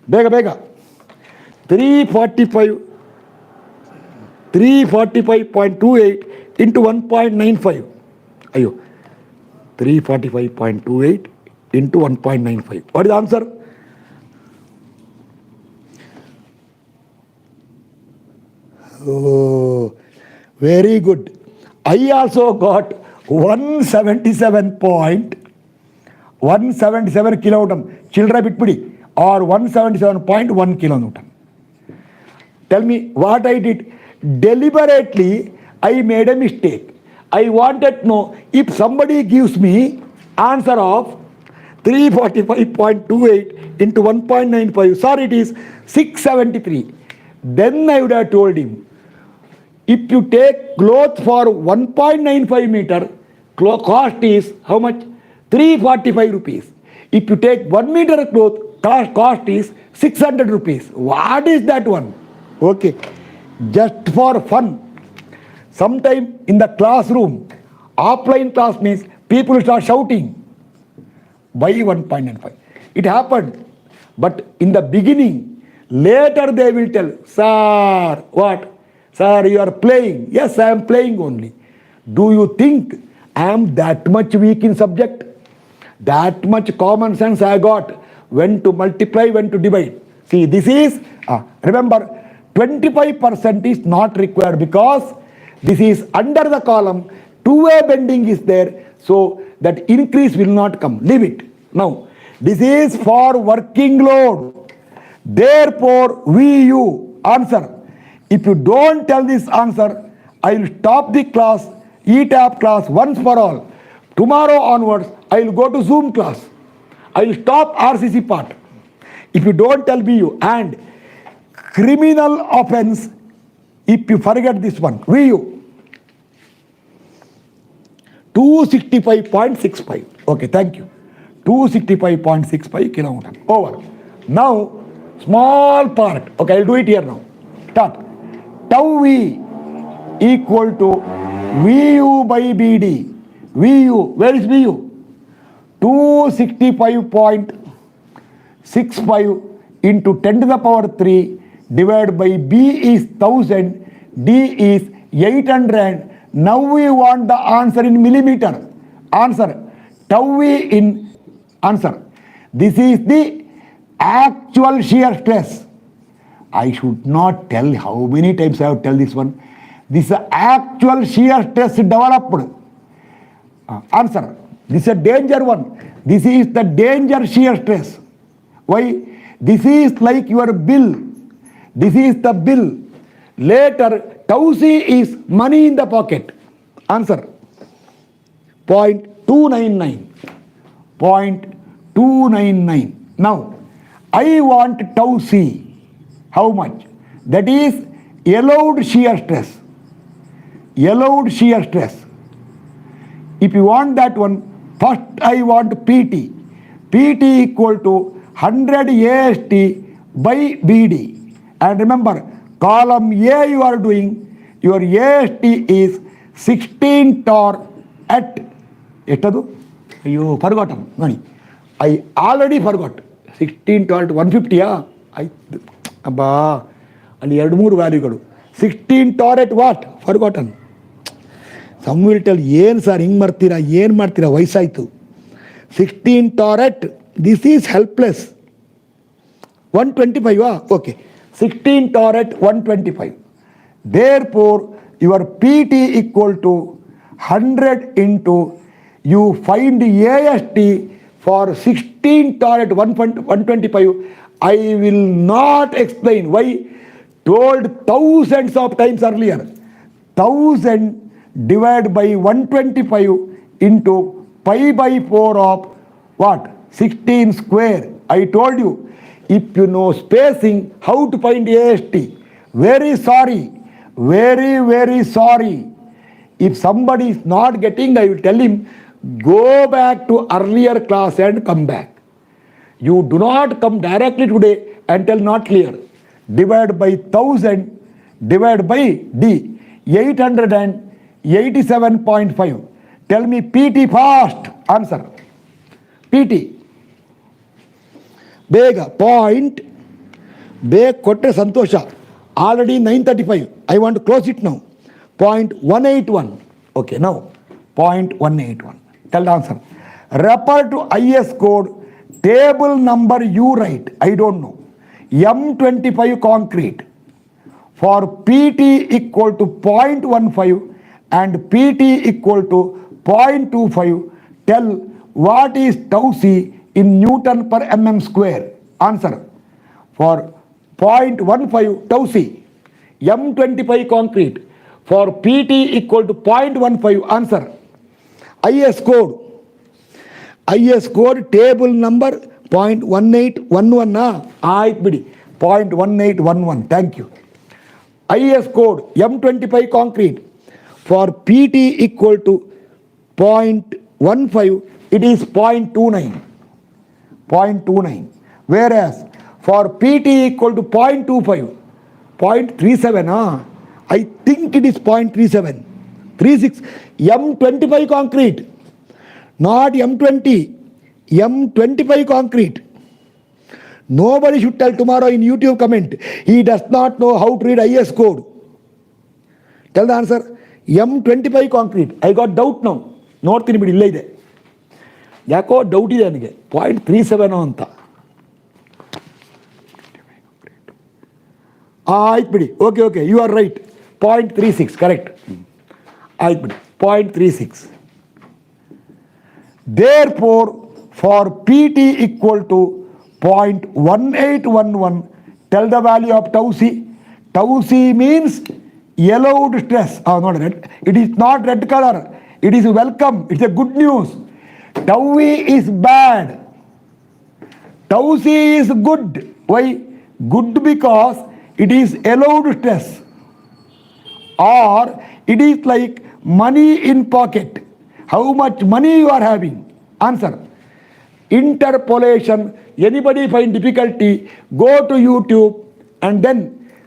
Speaker 1: Bega. 345.28 into 1.95. Ayo. 345.28 into 1.95. What is the answer? Oh, very good. I also got 177 kilonewton. Children bit pidi. Or 177.1 kilonewton. Tell me what I did. Deliberately, I made a mistake. I wanted to know if somebody gives me answer of 345.28 into 1.95. Sorry, it is 673. Then I would have told him, if you take cloth for 1.95 meter, cost is how much? 345 rupees. If you take 1 meter cloth, cost is 600 rupees. What is that one? Okay. Just for fun. Sometime in the classroom, offline class means people start shouting. By 1.95. It happened. But in the beginning, later they will tell, sir, what? Sir, you are playing. Yes, I am playing only. Do you think I am that much weak in subject? That much common sense I got. When to multiply, when to divide. See, this is, remember, 25% is not required because this is under the column. Two-way bending is there. So that increase will not come. Leave it. Now, this is for working load. Therefore, VU. Answer. If you don't tell this answer, I will stop the class, ETABS class once for all. Tomorrow onwards, I will go to Zoom class. I will stop RCC part. If you don't tell VU, and criminal offense, if you forget this one, VU 265.65. Okay, thank you. 265.65 kilonewton. Over. Now, small part. Okay, I'll do it here now. Start. Tau V equal to VU by BD. VU, where is VU? 265.65 into 10 to the power 3 divided by B is 1000, D is 800. Now we want the answer in millimeter. Answer. Tau V in answer. This is the actual shear stress. I should not tell how many times I have to tell this one. This is actual shear stress developed. Answer. This is a danger one. This is the danger shear stress. Why? This is like your bill. This is the bill. Later, tau C is money in the pocket. Answer. 0.299. 0.299. Now, I want tau C. How much? That is allowed shear stress. Allowed shear stress. If you want that one, first I want PT. PT equal to 100 AST by BD. And remember, column A you are doing, your AST is 16 torr at, you forgotten. I already forgot. 16 torr at 150. Ali 2-3 value. 16 torr at what? Forgotten. Some will tell, ಏನು sir ಹಿಂಗೆ ಮಾಡ್ತೀರಾ, ಏನು ಮಾಡ್ತೀರಾ, ವಯಸ್ಸಾಯಿತು. 16 torr at, this is helpless. 125, okay. 16 torr at 125. Therefore, your PT equal to 100 into, you find AST for 16 torr at 125. I will not explain why. Told thousands of times earlier. 1000 divided by 125 into pi by 4 of what? 16 square. I told you, if you know spacing, how to find AST. Very sorry. Very, very sorry. If somebody is not getting, I will tell him, go back to earlier class and come back. You do not come directly today and tell not clear. Divide by 1000, divide by D. 887.5. Tell me PT fast. Answer. PT. Bega. Point. Beg kotte santosha. Already 935. I want to close it now. 0.181. Okay, now. 0.181. Tell the answer. Refer to IS code. Table number you write. I don't know. M25 concrete. For PT equal to 0.15 and PT equal to 0.25, tell what is tau C in Newton per mm square. Answer. For 0.15 tau C, M25 concrete. For PT equal to 0.15, answer. IS code. IS code table number 0.1811. Aayt bidi. 0.1811. Thank you. IS code M25 concrete. For PT equal to 0.15, it is 0.29. 0.29. Whereas for PT equal to 0.25, 0.37. I think it is 0.37. 36. M25 concrete. Not M20. M25 concrete. Nobody should tell tomorrow in YouTube comment, he does not know how to read IS code. Tell the answer. M25 concrete. I got doubt now. ನೋಡ್ತೀನಿ ಬಿಡಿ, ಇಲ್ಲೇ ಇದೆ. ಯಾಕೋ doubt ಇದೆ ನನಗೆ. 0.37 ಅಂತ. ಆಯ್ತು ಬಿಡಿ. Okay okay, you are right. 0.36 correct. ಆಯ್ತು ಬಿಡಿ. 0.36. Therefore, for PT equal to 0.1811, tell the value of tau C. Tau C means allowed stress. Oh, not red. It is not red color. It is welcome. It's a good news. Tau E is bad. Tau C is good. Why? Good because it is allowed stress. Or it is like money in pocket. How much money you are having? Answer. Interpolation. Anybody find difficulty, go to YouTube and then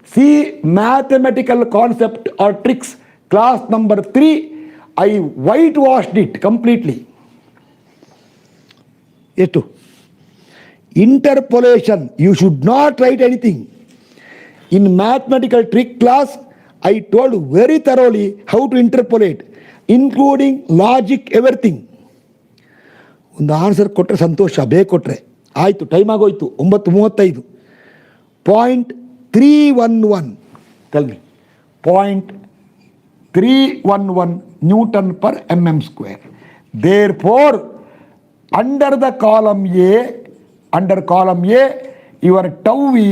Speaker 1: see mathematical concept or tricks. Class number 3, I whitewashed it completely. Yes, too. Interpolation, you should not write anything. In mathematical trick class, I told very thoroughly how to interpolate, including logic, everything. ಒಂದು answer ಕೊಟ್ಟರೆ ಸಂತೋಷ, ಬೇಗ ಕೊಟ್ಟರೆ ಆಯಿತು. Time ಆಗೋಯ್ತು, 9:35. 0.311 tell me. 0.311 Newton per mm². Therefore, under column A, your tau E,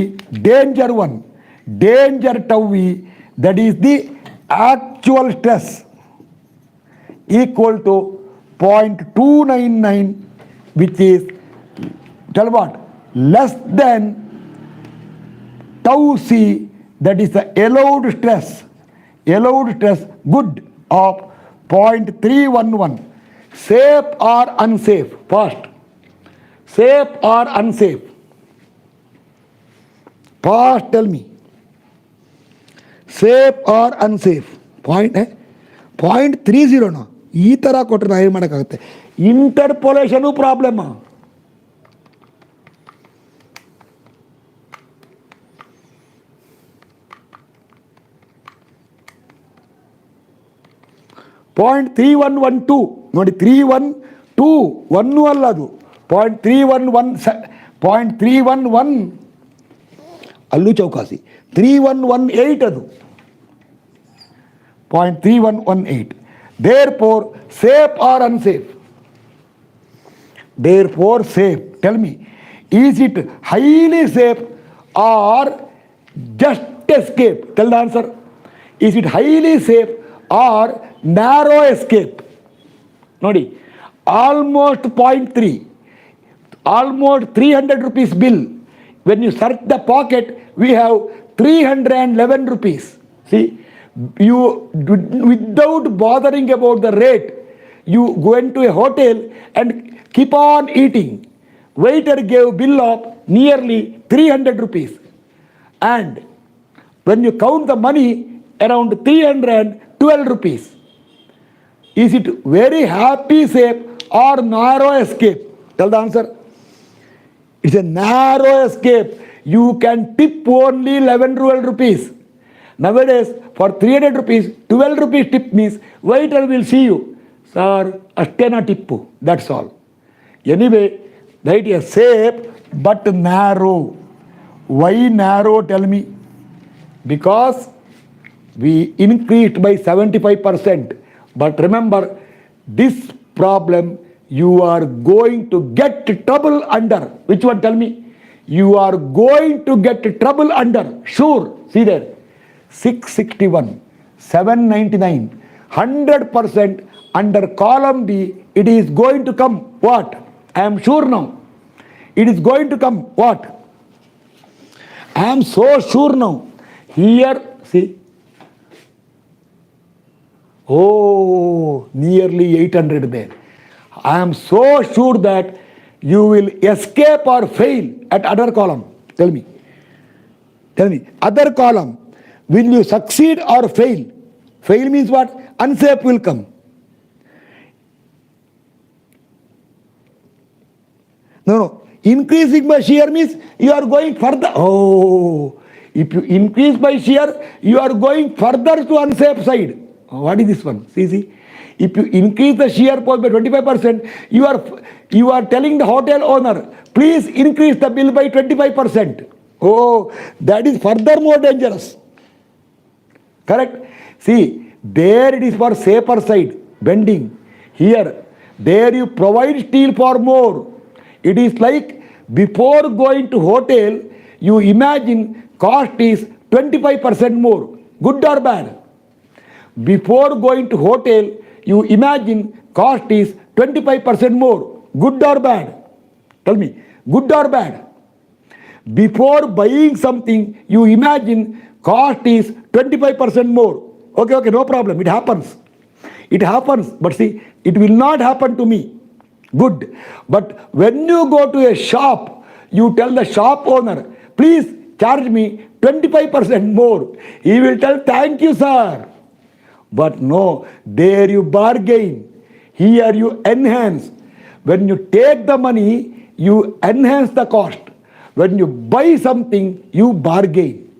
Speaker 1: danger 1, danger tau E, that is the actual stress, equal to 0.299, which is, tell what, less than tau C, that is the allowed stress, good, of 0.311. Safe or unsafe? First, safe or unsafe? First, tell me. Safe or unsafe? 0.30 ಈ ಥರ ಕೊಟ್ಟರೆ ನಾವು ಏನು ಮಾಡೋಕ್ಕಾಗುತ್ತೆ? ಇಂಟರ್ಪೋಲೇಷನು problem. .3112 ನೋಡಿ, 312 1 ಅಲ್ಲ, ಅದು 0.311 ಅಲ್ಲೂ ಚೌಕಾಸಿ, 3118 ಅದು 0.3118. Therefore, safe or unsafe? Therefore, safe. Tell me, is it highly safe or just escape? Tell the answer. Is it highly safe or narrow escape? Nodi, almost 0.3, almost 300 rupees bill. When you search the pocket, we have 311 rupees. See, you, without bothering about the rate, you go into a hotel and keep on eating. Waiter gave bill of nearly 300 rupees. And when you count the money, around 312 rupees. Is it very happy safe or narrow escape? Tell the answer. It's a narrow escape. You can tip only 11 rupees. Nowadays, for 300 rupees, 12 rupees tip means waiter will see you. Sir, ashtena tippu. That's all. Anyway, that is safe but narrow. Why narrow? Tell me. Because we increased by 75%. But remember, this problem you are going to get trouble under. Which one? Tell me. You are going to get trouble under. Sure. See there. 661, 799, 100% under column B, it is going to come what? I am sure now. It is going to come what? I am so sure now. Here, see. Oh, nearly 800 there. I am so sure that you will escape or fail at other column. Tell me. Tell me. Other column. Will you succeed or fail? Fail means what? Unsafe will come. No. Increasing by shear means you are going further. Oh, if you increase by shear, you are going further to unsafe side. What is this one? See. If you increase the shear force by 25%, you are telling the hotel owner, please increase the bill by 25%. Oh, that is further more dangerous. Correct? See, there it is for safer side, bending. Here, there you provide steel for more. It is like before going to hotel, you imagine cost is 25% more. Good or bad? Before going to hotel, you imagine cost is 25% more. Good or bad? Tell me, good or bad? Before buying something, you imagine cost is 25% more. Okay, no problem. It happens. It happens. But see, it will not happen to me. Good. But when you go to a shop, you tell the shop owner, please charge me 25% more. He will tell, thank you, sir. But no, there you bargain. Here you enhance. When you take the money, you enhance the cost. When you buy something, you bargain.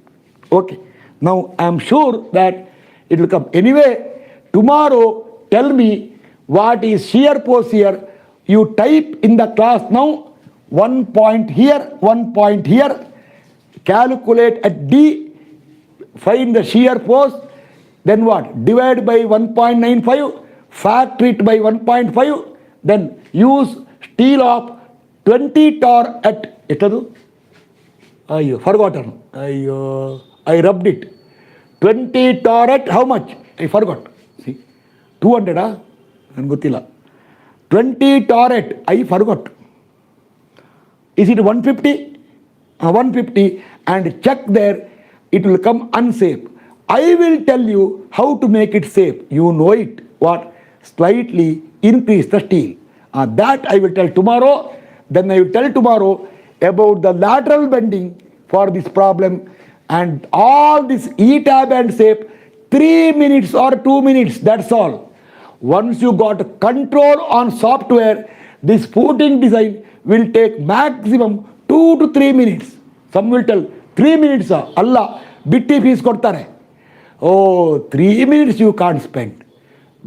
Speaker 1: Okay. Now, I am sure that it will come. Anyway, tomorrow, tell me what is shear force here. You type in the class now, 1 point here, 1 point here. Calculate at D, find the shear force. Then what? Divide by 1.95, factor it by 1.5. Then use steel of 20 torr at, forgotten. I rubbed it. 20 torr at how much? I forgot. See, 200, Gutila. 20 torr at, I forgot. Is it 150? 150, and check there, it will come unsafe. I will tell you how to make it safe. You know it. What? Slightly increase the steel. That I will tell tomorrow. Then I will tell tomorrow about the lateral bending for this problem, and all this ETAB and SAFE, 3 minutes or 2 minutes, that's all. Once you got control on software, this footing design will take maximum 2 to 3 minutes. Some will tell 3 minutes, Allah, bitti fees kortare. Oh, 3 minutes you can't spend.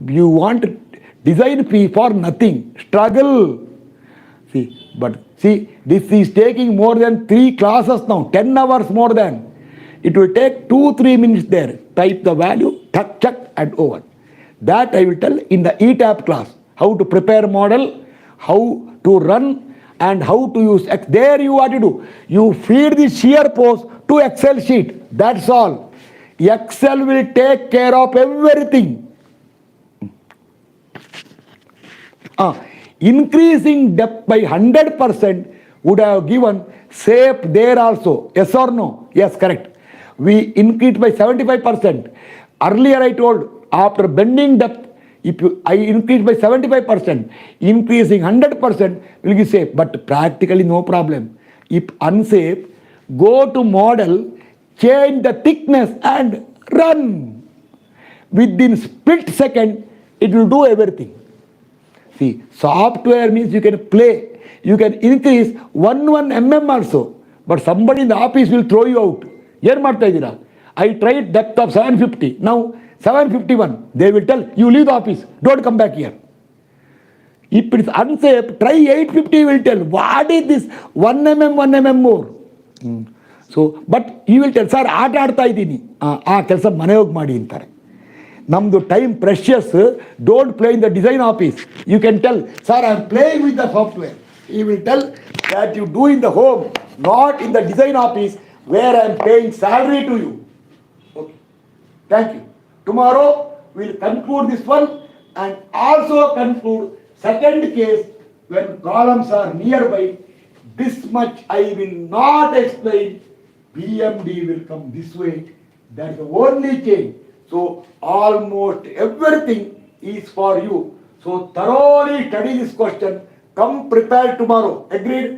Speaker 1: You want design fee for nothing. Struggle. See, but see, this is taking more than 3 classes now, 10 hours more than. It will take 2-3 minutes there. Type the value, check and over. That I will tell in the ETAB class. How to prepare model, how to run, and how to use. There you what to do. You feed the shear force to Excel sheet. That's all. Excel will take care of everything. Increasing depth by 100% would have given SAFE there also. Yes or no? Yes, correct. We increased by 75%. Earlier I told, after bending depth, I increased by 75%, increasing 100% will be safe. But practically no problem. If unsafe, go to model, change the thickness and run. Within split second, it will do everything. See, software means you can play. You can increase 1 mm also. But somebody in the office will throw you out. I tried depth of 750. Now 751. They will tell you leave the office. Don't come back here. If it is unsafe, try 850 will tell. What is this? 1 mm more. So, but you will tell, sir, ಆಟ ಆಡ್ತಾ ಇದ್ದೀನಿ. ಆ ಕೆಲಸ ಮನೆ ಹೋಗಿ ಮಾಡಿ ಅಂತಾರೆ. ನಮ್ಮದು time precious. Don't play in the design office. You can tell, sir, I am playing with the software. He will tell that you do in the home, not in the design office where I am paying salary to you. Okay. Thank you. Tomorrow we will conclude this one and also conclude second case when columns are nearby. This much I will not explain. BMD will come this way. That's the only change. So almost everything is for you. So thoroughly study this question. Come prepared tomorrow. Agreed?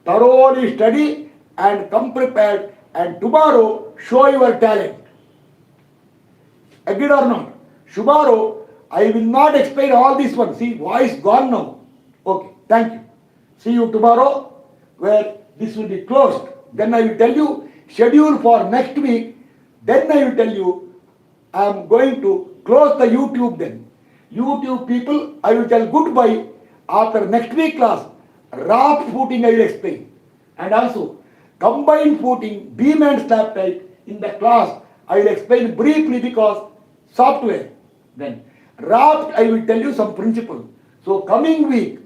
Speaker 1: Thoroughly study and come prepared, and tomorrow show your talent. Agreed or not? Tomorrow I will not explain all this one. See, voice gone now. Okay, thank you. See you tomorrow where this will be closed. Then I will tell you schedule for next week. Then I will tell you I am going to close the YouTube then. YouTube people, I will tell goodbye. After next week class, raft footing I will explain. And also combined footing, beam and slab type in the class I will explain briefly because software. Then raft I will tell you some principle. So coming week,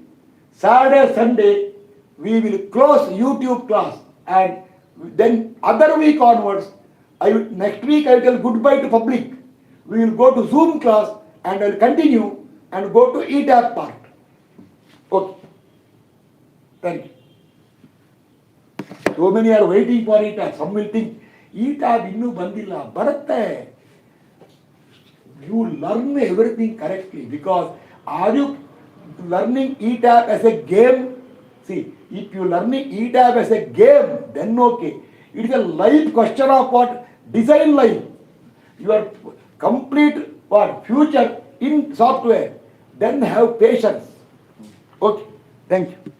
Speaker 1: Saturday, Sunday, we will close YouTube class, and then other week onwards, next week I will tell goodbye to public. we will go to Zoom class and I will continue and go to ETAB part. Okay. Thank you. So many are waiting for ETAB. Some will think, ETAB innu bandilla, baratte. You learn everything correctly because are you learning ETAB as a game? See, if you learning ETAB as a game, then okay. It is a life question of what? Design life. Your complete what? Future in software. Then have patience. Okay. Thank you.